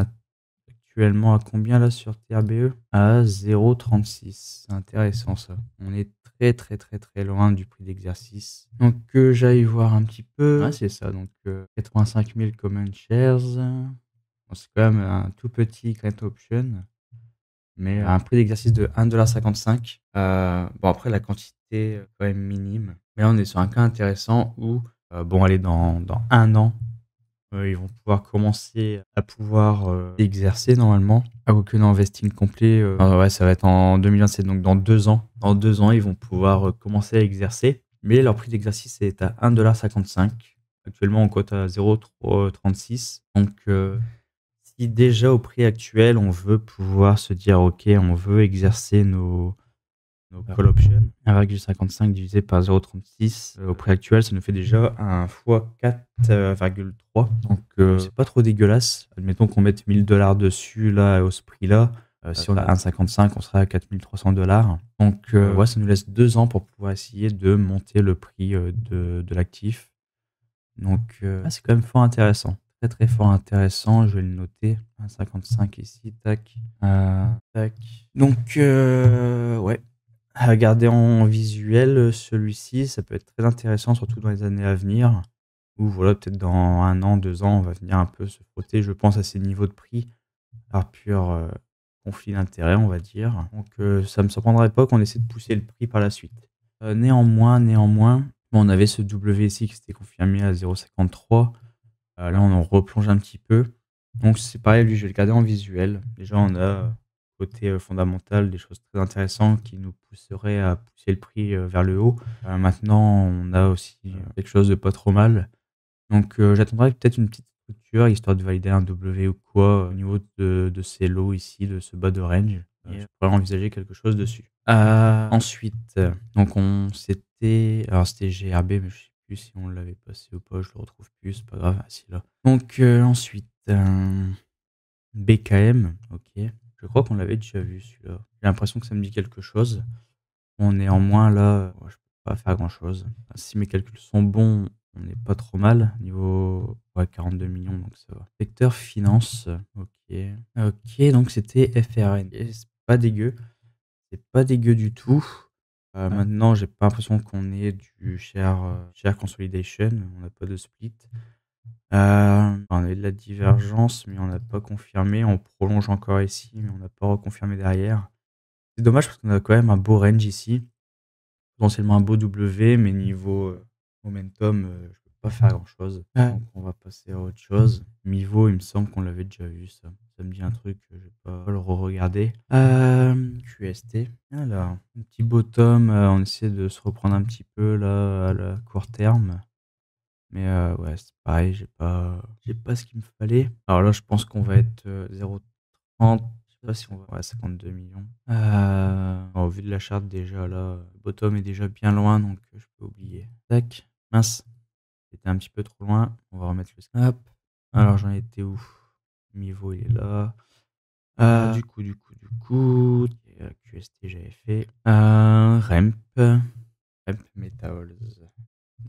actuellement à combien là sur TRBE? À 0,36. C'est intéressant ça. On est très très très très loin du prix d'exercice. Donc j'aille voir un petit peu. Ouais, c'est ça. Donc 85 000 common shares. Bon, c'est quand même un tout petit great option. Mais à un prix d'exercice de 1,55 $. Bon, après la quantité est quand même minime. Mais là, on est sur un cas intéressant où, bon, allez, dans un an, ils vont pouvoir commencer à pouvoir exercer normalement. Quoique vesting complet, ouais, ça va être en 2027, donc dans 2 ans. Dans 2 ans, ils vont pouvoir commencer à exercer. Mais leur prix d'exercice est à 1,55 $. Actuellement, on cote à 0,36. Donc, si déjà au prix actuel, on veut pouvoir se dire, OK, on veut exercer nos call options, 1,55 divisé par 0,36 au prix actuel, ça nous fait déjà un fois 4,3. Donc c'est pas trop dégueulasse. Admettons qu'on mette 1 000 $ dessus là au ce prix-là. Si on a 1,55, on sera à 4 300 $. Donc ouais, ça nous laisse 2 ans pour pouvoir essayer de monter le prix de l'actif. Donc c'est quand même fort intéressant. Très très fort intéressant. Je vais le noter. 1,55 ici. Tac. Tac. Donc ouais. À regarder en visuel, celui-ci, ça peut être très intéressant, surtout dans les années à venir, où voilà, peut-être dans 1 an, 2 ans, on va venir un peu se frotter, je pense, à ces niveaux de prix par pur, conflit d'intérêts, on va dire. Donc, ça me surprendrait pas qu'on essaie de pousser le prix par la suite. Néanmoins, bon, on avait ce WSI qui s'était confirmé à 0,53. Là, on en replonge un petit peu. Donc c'est pareil, lui, je vais le garder en visuel. Déjà, on a, côté, fondamental, des choses très intéressantes qui nous pousseraient à pousser le prix, vers le haut. Maintenant, on a aussi, quelque chose de pas trop mal. Donc, j'attendrai peut-être une petite structure, histoire de valider un W ou quoi, au niveau de ces lots ici, de ce bas de range. Je pourrais envisager quelque chose dessus. Ensuite, donc alors c'était GRB, mais je sais plus si on l'avait passé ou pas, je le retrouve plus, c'est pas grave. Ah si, là. Donc, ensuite, BKM, OK. Je crois qu'on l'avait déjà vu celui-là. J'ai l'impression que ça me dit quelque chose. Bon, néanmoins là, je peux pas faire grand-chose. Si mes calculs sont bons, on n'est pas trop mal. Niveau, ouais, 42 millions, donc ça va. Secteur finance, OK. OK, donc c'était FRN et c'est pas dégueu. C'est pas dégueu du tout. Maintenant, j'ai pas l'impression qu'on ait du share consolidation. On n'a pas de split. On a eu de la divergence, mais on n'a pas confirmé. On prolonge encore ici, mais on n'a pas reconfirmé derrière. C'est dommage parce qu'on a quand même un beau range ici. Potentiellement un beau W, mais niveau, momentum, je peux pas faire grand-chose. Donc on va passer à autre chose. Mivo, il me semble qu'on l'avait déjà vu ça. Ça me dit un truc, je vais pas le re-regarder. QST. Alors, un petit bottom, on essaie de se reprendre un petit peu là, à la court terme. Mais, ouais, c'est pareil, j'ai pas ce qu'il me fallait. Alors là, je pense qu'on va être, 0,30. Je sais pas si on va, ouais, 52 millions. Au vu de la charte déjà là, bottom est déjà bien loin, donc, je peux oublier. Tac, mince, j'étais un petit peu trop loin. On va remettre le snap. Alors j'en étais où? Mivo, il est là. Du coup, QST j'avais fait. Remp Metals.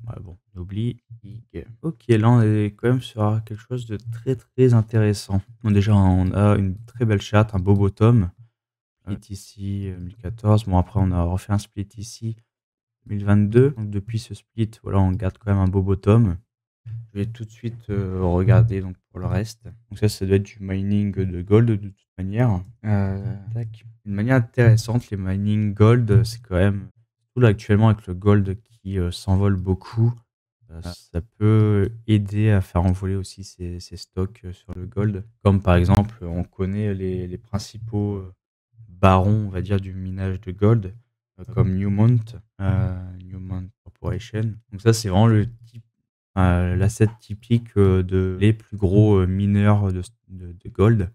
Ouais, bon, on oublie. IG. OK, là, on est quand même sur quelque chose de très, très intéressant. Bon, déjà, on a une très belle charte, un beau bottom. Split ici, 2014. Bon, après, on a refait un split ici, 2022. Donc, depuis ce split, voilà, on garde quand même un beau bottom. Je vais tout de suite, regarder donc pour le reste. Donc ça doit être du mining de gold de toute manière. Tac. Une manière intéressante, les mining gold, c'est quand même, surtout là actuellement avec le gold qui, s'envole beaucoup, ça peut aider à faire envoler aussi ces stocks, sur le gold. Comme par exemple, on connaît les principaux, barons, on va dire, du minage de gold, comme Newmont Corporation. Donc ça, c'est vraiment l'asset typique, de les plus gros, mineurs de gold.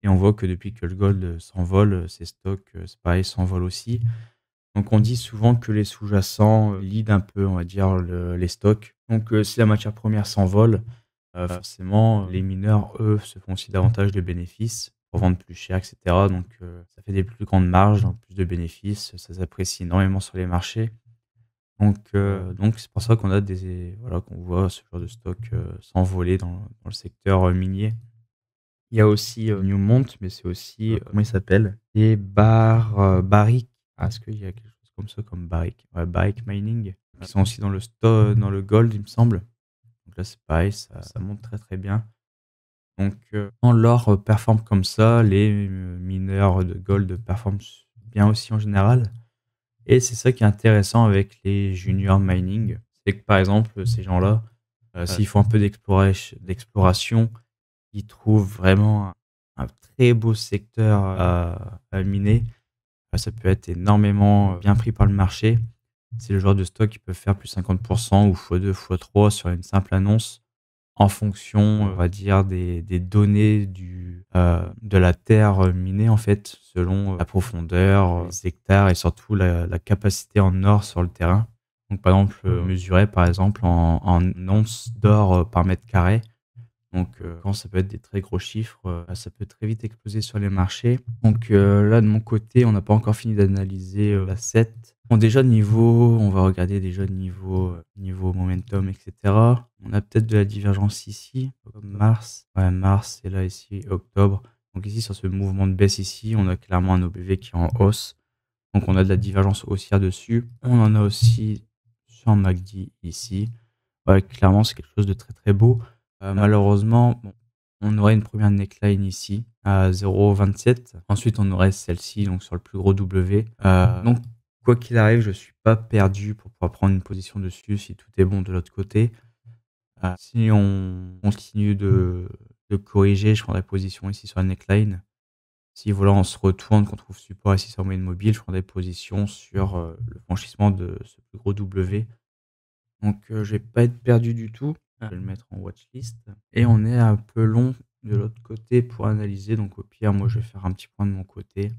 Et on voit que depuis que le gold, s'envole, ces stocks, c'est pareil, s'envolent aussi. Donc on dit souvent que les sous-jacents, lead un peu, on va dire, les stocks. Donc, si la matière première s'envole, forcément, les mineurs, eux, se font aussi davantage de bénéfices pour vendre plus cher, et cetera. Donc, ça fait des plus grandes marges, donc plus de bénéfices. Ça s'apprécie énormément sur les marchés. Donc c'est pour ça qu'on a voilà, qu'on voit ce genre de stock, s'envoler dans le secteur, minier. Il y a aussi, Newmont, mais c'est aussi, comment il s'appelle? C'est Barrick. Ah, est-ce qu'il y a quelque chose comme ça, comme Barrick? Ouais, Barrick Mining. Ils sont aussi dans le gold, il me semble. Donc là, c'est pareil, ça monte très, très bien. Donc, quand l'or, performe comme ça, les, mineurs de gold performent bien aussi en général. Et c'est ça qui est intéressant avec les junior mining. C'est que, par exemple, ces gens-là, s'ils font un peu d'exploration, ils trouvent vraiment un très beau secteur à miner. Ça peut être énormément, bien pris par le marché. C'est le genre de stock qui peut faire plus 50% ou x2, x3 sur une simple annonce en fonction, on va dire, des données de la terre, minée, en fait, selon, la profondeur, les hectares et surtout la capacité en or sur le terrain. Donc, par exemple, mesuré, par exemple, en onces d'or, par mètre carré. Donc, quand ça peut être des très gros chiffres, ça peut très vite exploser sur les marchés. Donc, là, de mon côté, on n'a pas encore fini d'analyser, l'asset. Bon, déjà on va regarder déjà niveau momentum, et cetera. On a peut-être de la divergence ici, comme Mars. Ouais, Mars et là ici octobre. Donc ici, sur ce mouvement de baisse ici, on a clairement un OBV qui est en hausse. Donc on a de la divergence haussière dessus. On en a aussi sur MACD ici. Ouais, clairement, c'est quelque chose de très, très beau. Malheureusement, bon, on aurait une première neckline ici à 0,27. Ensuite, on aurait celle-ci, donc sur le plus gros W. Donc, quoi qu'il arrive, je suis pas perdu pour pouvoir prendre une position dessus si tout est bon de l'autre côté. Si on continue de corriger, je prendrai position ici sur la neckline. Si voilà, on se retourne, qu'on trouve support ici sur moyenne mobile, je prendrai position sur le franchissement de ce plus gros W. Donc, je vais pas être perdu du tout. Je vais le mettre en watchlist et on est un peu long de l'autre côté pour analyser. Donc, au pire, moi, je vais faire un petit point de mon côté.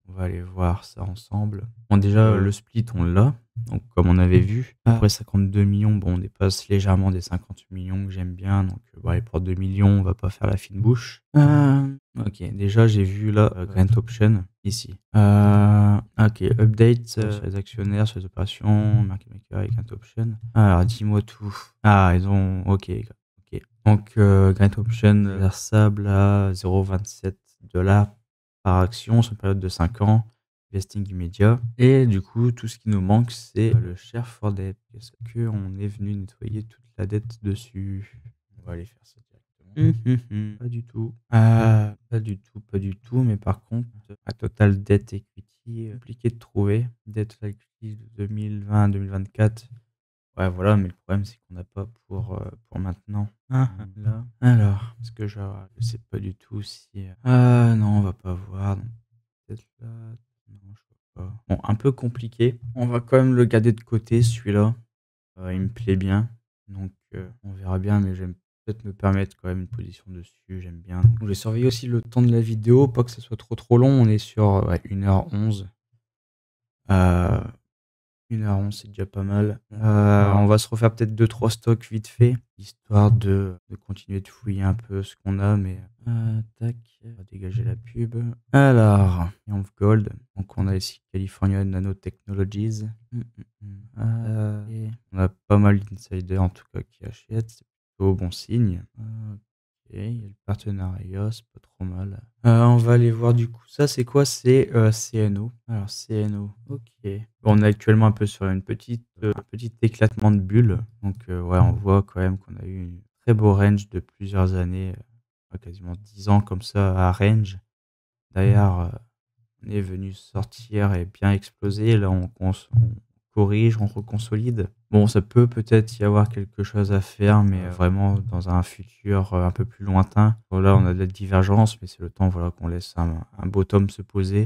On va aller voir ça ensemble. Bon, déjà, le split, on l'a. Donc, comme on avait vu, après 52 millions, bon, on dépasse légèrement des 50 millions que j'aime bien. Donc, bon, allez, pour 2 millions, on va pas faire la fine bouche. Ok, déjà, j'ai vu là, Grant Option, ici. Ok, update sur les actionnaires, sur les opérations, market maker et Grant Option. Alors, dis-moi tout. Ah, ils ont. Ok, ok. Donc, Grant Option versable à 0,27 $ par action sur une période de 5 ans, vesting immédiat. Et du coup, tout ce qui nous manque, c'est le share for debt. Est-ce qu'on est venu nettoyer toute la dette dessus? On va aller faire ça directement. Pas du tout. Pas du tout, pas du tout. Mais par contre, la total debt equity, compliqué de trouver. Debt total equity de 2020 à 2024. Ouais, voilà, mais le problème, c'est qu'on n'a pas pour maintenant. Là. Alors, est-ce que je sais pas du tout si. Non, on va pas voir. Donc, peut-être là. Non, je vois pas. Bon, un peu compliqué. On va quand même le garder de côté, celui-là. Il me plaît bien. Donc, on verra bien, mais j'aime peut-être me permettre quand même une position dessus. J'aime bien. Donc, je vais surveiller aussi le temps de la vidéo, pas que ça soit trop long. On est sur 1h11. 1h11, c'est déjà pas mal. On va se refaire peut-être 2-3 stocks vite fait, histoire de continuer de fouiller un peu ce qu'on a, mais tac, on va dégager la pub. Alors, Triumph Gold, donc on a ici California Nanotechnologies. Et on a pas mal d'insiders en tout cas qui achètent, c'est plutôt bon signe. Ok, il y a le partenariat, c'est pas trop mal. On va aller voir du coup. Ça, c'est quoi? C'est CNO. Alors, CNO, ok. Bon, on est actuellement un peu sur une petite éclatement de bulle. Donc, ouais, on voit quand même qu'on a eu un très beau range de plusieurs années, quasiment 10 ans comme ça à range. D'ailleurs, on est venu sortir et bien exploser. Là, on corrige, on reconsolide. Bon, ça peut peut-être y avoir quelque chose à faire, mais vraiment dans un futur un peu plus lointain. Bon, là, on a de la divergence, mais c'est le temps voilà, qu'on laisse un bottom se poser.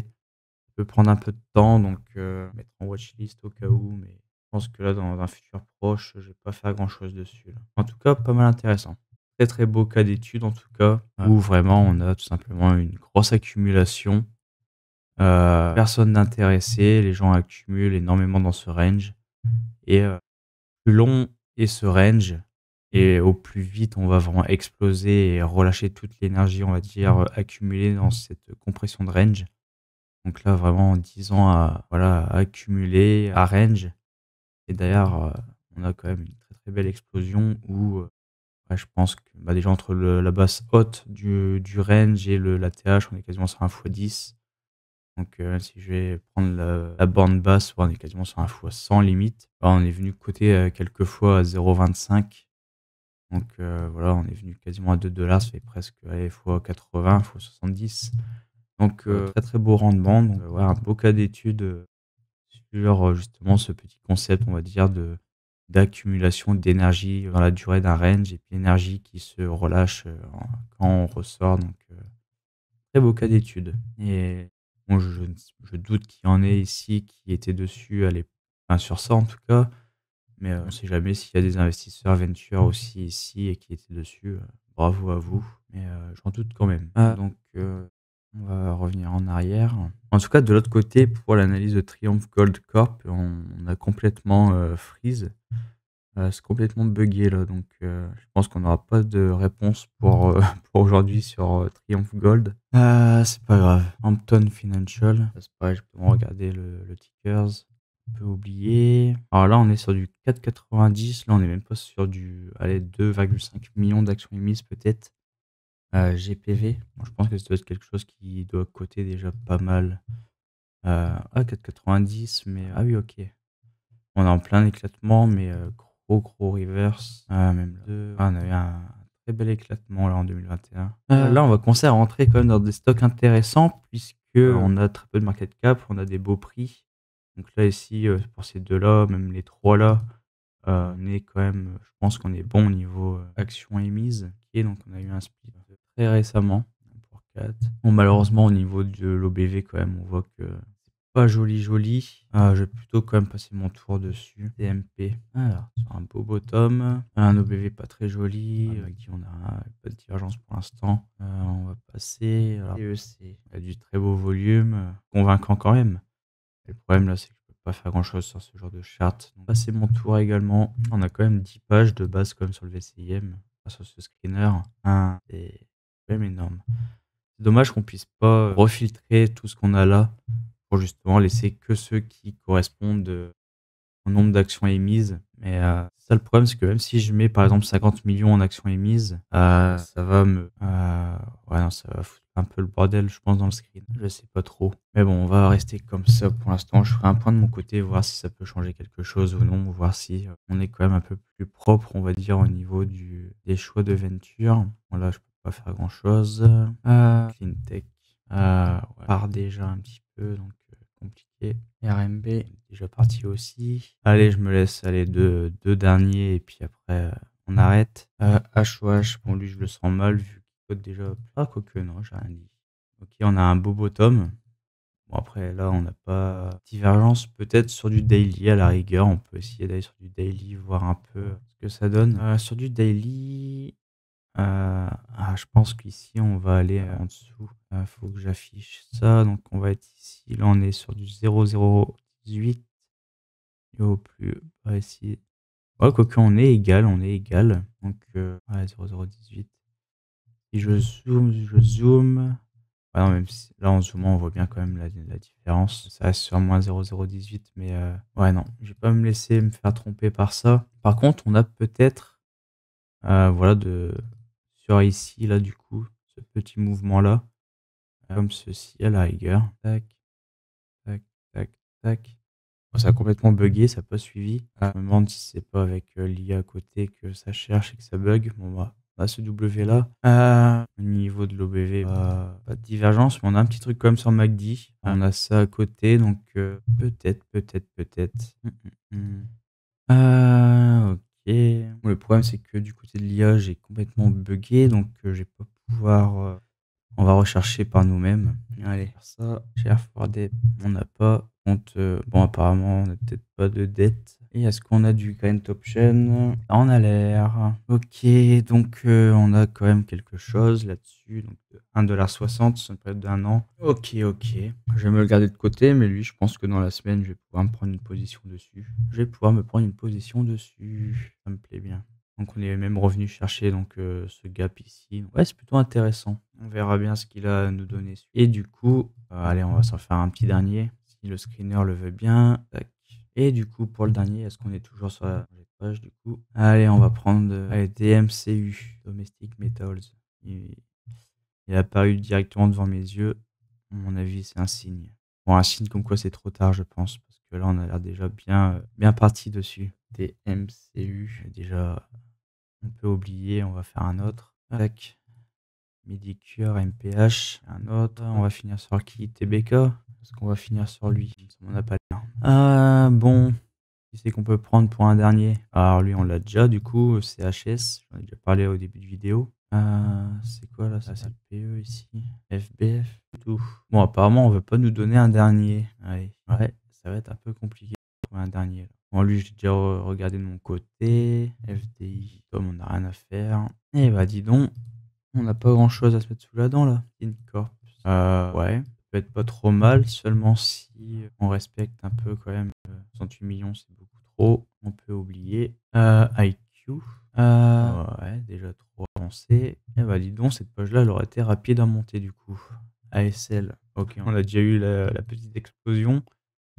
Ça peut prendre un peu de temps, donc mettre en watchlist au cas où, mais je pense que là, dans un futur proche, je vais pas faire grand-chose dessus. Là. En tout cas, pas mal intéressant. Très très beau cas d'étude en tout cas, où vraiment on a tout simplement une grosse accumulation. Personne d'intéressé, les gens accumulent énormément dans ce range et plus long est ce range et au plus vite on va vraiment exploser et relâcher toute l'énergie, on va dire, accumulée dans cette compression de range. Donc là, vraiment 10 ans à voilà, à accumuler, à range et d'ailleurs, on a quand même une très, très belle explosion où, ouais, je pense que, bah, déjà entre la base haute du range et la TH, on est quasiment sur un x10. Donc, si je vais prendre la borne basse, ouais, on est quasiment sur un x100 limite. Là, on est venu coter quelques fois à 0,25. Donc, voilà, on est venu quasiment à 2 $, ça fait presque allez, x80, x70. Donc, très très beau rendement. Donc, ouais, un beau cas d'étude sur justement ce petit concept, on va dire, d'accumulation d'énergie dans la durée d'un range et puis l'énergie qui se relâche quand on ressort. Donc, très beau cas d'étude. Et bon, je doute qu'il y en ait ici qui étaient dessus enfin, sur ça en tout cas. Mais on ne sait jamais s'il y a des investisseurs venture aussi ici et qui étaient dessus. Bravo à vous. Mais j'en doute quand même. Donc, on va revenir en arrière. En tout cas, de l'autre côté, pour l'analyse de Triumph Gold Corp, on a complètement freeze. C'est complètement buggé là, donc je pense qu'on n'aura pas de réponse pour, pour aujourd'hui sur Triumph Gold. C'est pas grave. Hampton Financial, c'est pareil, je peux regarder le tickers. On peut oublier. Alors là, on est sur du 4,90. Là, on est même pas sur du 2,5 millions d'actions émises peut-être. GPV. Bon, je pense que ça doit être quelque chose qui doit coter déjà pas mal. 4,90, mais ah oui, ok. On est en plein éclatement, mais gros reverse. Même là. On a eu un très bel éclatement là en 2021. Là, on va commencer à rentrer quand même dans des stocks intéressants puisque on a très peu de market cap, on a des beaux prix. Donc là, ici, pour ces deux-là, même les trois là, on est quand même, je pense qu'on est bon au niveau action émise. Ok, donc on a eu un split très récemment pour 4. Bon, malheureusement, au niveau de l'OBV, quand même, on voit que pas joli. Je vais plutôt quand même passer mon tour dessus. TMP. Alors, sur un beau bottom. Un OBV pas très joli. Qui on a pas de divergence pour l'instant. On va passer. Alors, TEC. Il y a du très beau volume. Convaincant quand même. Et le problème là, c'est que je peux pas faire grand chose sur ce genre de chart. Donc, passer mon tour également. On a quand même 10 pages de base comme sur le VCIM. Sur ce screener. C'est quand même énorme. C'est dommage qu'on puisse pas refiltrer tout ce qu'on a là pour justement laisser que ceux qui correspondent au nombre d'actions émises. Mais ça, le problème, c'est que même si je mets par exemple 50 millions en actions émises, ça va me. Ouais, non, ça va foutre un peu le bordel, je pense, dans le screen. Je sais pas trop. Mais bon, on va rester comme ça pour l'instant. Je ferai un point de mon côté, voir si ça peut changer quelque chose ou non, voir si on est quand même un peu plus propre, on va dire, au niveau des choix de venture. Bon, là, je peux pas faire grand chose. Clean Tech. Ouais, part déjà un petit peu, donc compliqué. RMB, déjà parti aussi. Allez, je me laisse aller deux derniers et puis après on arrête. HOH, bon lui je le sens mal vu qu'il code déjà. Ah quoique non, j'ai rien dit. Ok, on a un beau bottom. Bon après là on n'a pas divergence, peut-être sur du daily à la rigueur. On peut essayer d'aller sur du daily, voir un peu ce que ça donne. Sur du daily, je pense qu'ici on va aller en dessous. Faut que j'affiche ça. Donc on va être ici. Là on est sur du 0,018. Et au plus bas ici. Ouais, quoique on est égal. Donc ouais, 0,018. Si je zoome. Ouais, non, même si là en zoomant on voit bien quand même la différence. Ça reste sur moins 0,018. Mais ouais non, je vais pas me laisser me faire tromper par ça. Par contre on a peut-être voilà sur ici là du coup ce petit mouvement là comme ceci à la rigueur. Tac, tac, tac, tac. Bon, ça a complètement buggé, ça n'a pas suivi. Je me demande si c'est pas avec l'IA à côté que ça cherche et que ça bug. Bon bah on a ce W là. Au niveau de l'OBV, pas de divergence, mais on a un petit truc comme sur MACD. On a ça à côté, donc peut-être. Ok. Bon, le problème c'est que du côté de l'IA, j'ai complètement buggé, donc je vais pas pouvoir. On va rechercher par nous-mêmes. Allez, ça. Share for debt, on n'a pas. Compte, bon, apparemment, on n'a peut-être pas de dette. Et est-ce qu'on a du current option? On a l'air. Ok, donc on a quand même quelque chose là-dessus. Donc 1,60$ sur une période d'un an. Ok. Je vais me le garder de côté, mais lui, je pense que dans la semaine, je vais pouvoir me prendre une position dessus. Ça me plaît bien. Donc on est même revenu chercher donc ce gap ici. Donc, ouais, c'est plutôt intéressant. On verra bien ce qu'il a à nous donner. Et du coup, allez, on va s'en faire un petit dernier. Si le screener le veut bien. Tac. Et du coup, pour le dernier, est-ce qu'on est toujours sur la page du coup? Allez, on va prendre DMCU, Domestic Metals. Il est apparu directement devant mes yeux. À mon avis, c'est un signe. Bon, un signe comme quoi c'est trop tard, je pense. Parce que là, on a l'air déjà bien parti dessus. DMCU, déjà... On peut oublier, on va faire un autre. Tac. Medicure, MPH, un autre. On va finir sur qui? TBK? Est-ce qu'on va finir sur lui? On n'a pas l'air. Bon. Qui c'est qu'on peut prendre pour un dernier? Alors lui, on l'a déjà, du coup, c'est HS. J'en ai déjà parlé au début de vidéo. C'est quoi là? Ça, c'est le PE ici. FBF, tout. Bon, apparemment, on veut pas nous donner un dernier. Allez. Ouais, ça va être un peu compliqué pour un dernier. Là. Bon, lui, j'ai déjà regardé de mon côté. FDI, comme on n'a rien à faire. Et bah, dis donc, on n'a pas grand chose à se mettre sous la dent là. Incorp. Ouais, ça peut être pas trop mal, seulement si on respecte un peu quand même. 68 millions, c'est beaucoup trop. On peut oublier. IQ. Ouais, déjà trop avancé. Et bah, dis donc, cette page-là, elle aurait été rapide à monter du coup. ASL. Ok, on a déjà eu la petite explosion.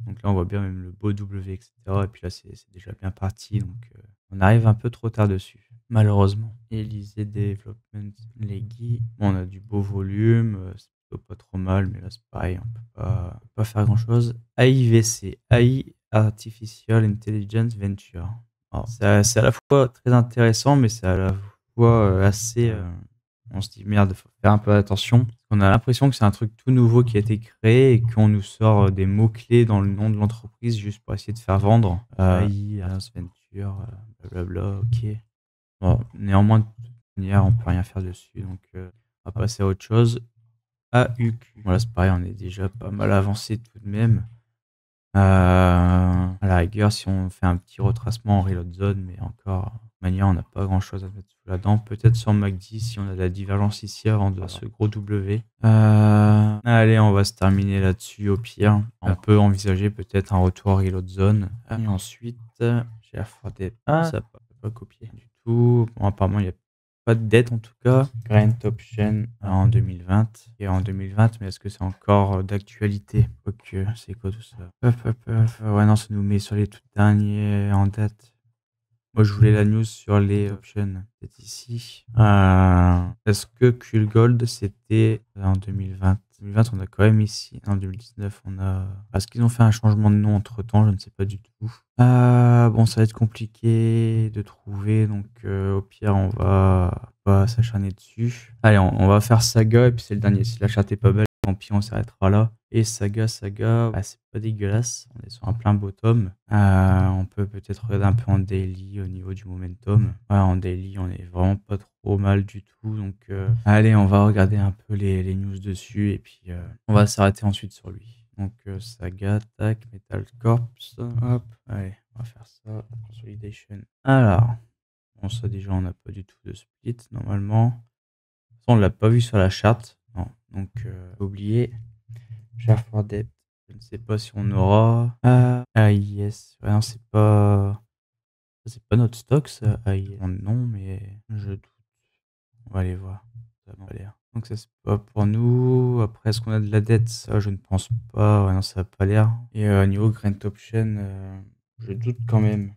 Donc là, on voit bien même le beau W, etc. Et puis là, c'est déjà bien parti. Donc, on arrive un peu trop tard dessus, malheureusement. Élysée Development Leggy. Bon, on a du beau volume. C'est plutôt pas trop mal. Mais là, c'est pareil. On peut pas faire grand-chose. AIVC. AI Artificial Intelligence Venture. Alors c'est à la fois très intéressant, mais c'est à la fois, assez, on se dit: «Merde, faut faire un peu attention». On a l'impression que c'est un truc tout nouveau qui a été créé et qu'on nous sort, des mots clés dans le nom de l'entreprise juste pour essayer de faire vendre. AI, Alliance Venture, blablabla, OK. Bon, néanmoins, de toute manière, on peut rien faire dessus, donc on va passer à autre chose. AUQ. Voilà, c'est pareil, on est déjà pas mal avancé tout de même. À la rigueur, si on fait un petit retracement en reload zone, mais encore, de toute manière, on n'a pas grand-chose à mettre sous la dent. Peut-être sur MACD, si on a de la divergence ici avant de ce gros W. Allez, on va se terminer là-dessus au pire. On peut envisager peut-être un retour à reload zone. Et ensuite, j'ai affronté. Ça n'a pas copié du tout. Bon, apparemment, il y a pas de dette en tout cas. Grant Option en 2020 et en 2020, mais est-ce que c'est encore d'actualité? Quoique, c'est quoi tout ça? Ouais, non, ça nous met sur les tout derniers en date. Moi, je voulais la news sur les options. C'est ici. Est-ce que Cool Gold, c'était en 2020? 2020, on a quand même ici. En 2019, on a. Est-ce qu'ils ont fait un changement de nom entre temps? Je ne sais pas du tout. Bon, ça va être compliqué de trouver. Donc, au pire, on va pas s'acharner dessus. Allez, on va faire Saga. Et puis, c'est le dernier. Si la charte est pas belle, tant pis, on s'arrêtera là. Et Saga, c'est pas dégueulasse. On est sur un plein bottom. On peut peut-être regarder un peu en daily au niveau du momentum. Ouais, en daily, on est vraiment pas trop mal du tout. Donc, allez, on va regarder un peu les news dessus. Et puis, on va s'arrêter ensuite sur lui. Donc, Saga, tac, Metal Corps. Hop, allez, on va faire ça. Consolidation. Alors, bon, ça déjà, on n'a pas du tout de split normalement. Ça, on l'a pas vu sur la charte. Non, donc, oublié. Share for Debt. Je ne sais pas si on aura. Yes. Ouais, non, c'est pas notre stock, ça. Non, mais je doute. On va aller voir. Ça m'a l'air. Donc, ça, c'est pas pour nous. Après, est-ce qu'on a de la dette? Ça, je ne pense pas. Ouais, non, ça n'a pas l'air. Et niveau Grant Option, je doute quand même.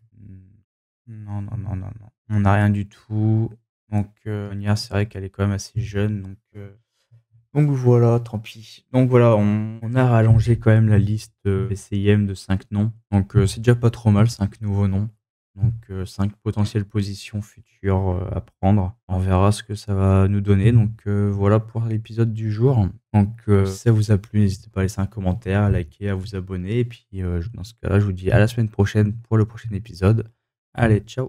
Non, non, non, non, non. On n'a rien du tout. Donc, Nia, c'est vrai qu'elle est quand même assez jeune. Donc voilà, tant pis. Donc voilà, on a rallongé quand même la liste SCIM de 5 noms. Donc c'est déjà pas trop mal, 5 nouveaux noms. Donc 5 potentielles positions futures à prendre. On verra ce que ça va nous donner. Donc voilà pour l'épisode du jour. Donc si ça vous a plu, n'hésitez pas à laisser un commentaire, à liker, à vous abonner. Et puis dans ce cas-là, je vous dis à la semaine prochaine pour le prochain épisode. Allez, ciao!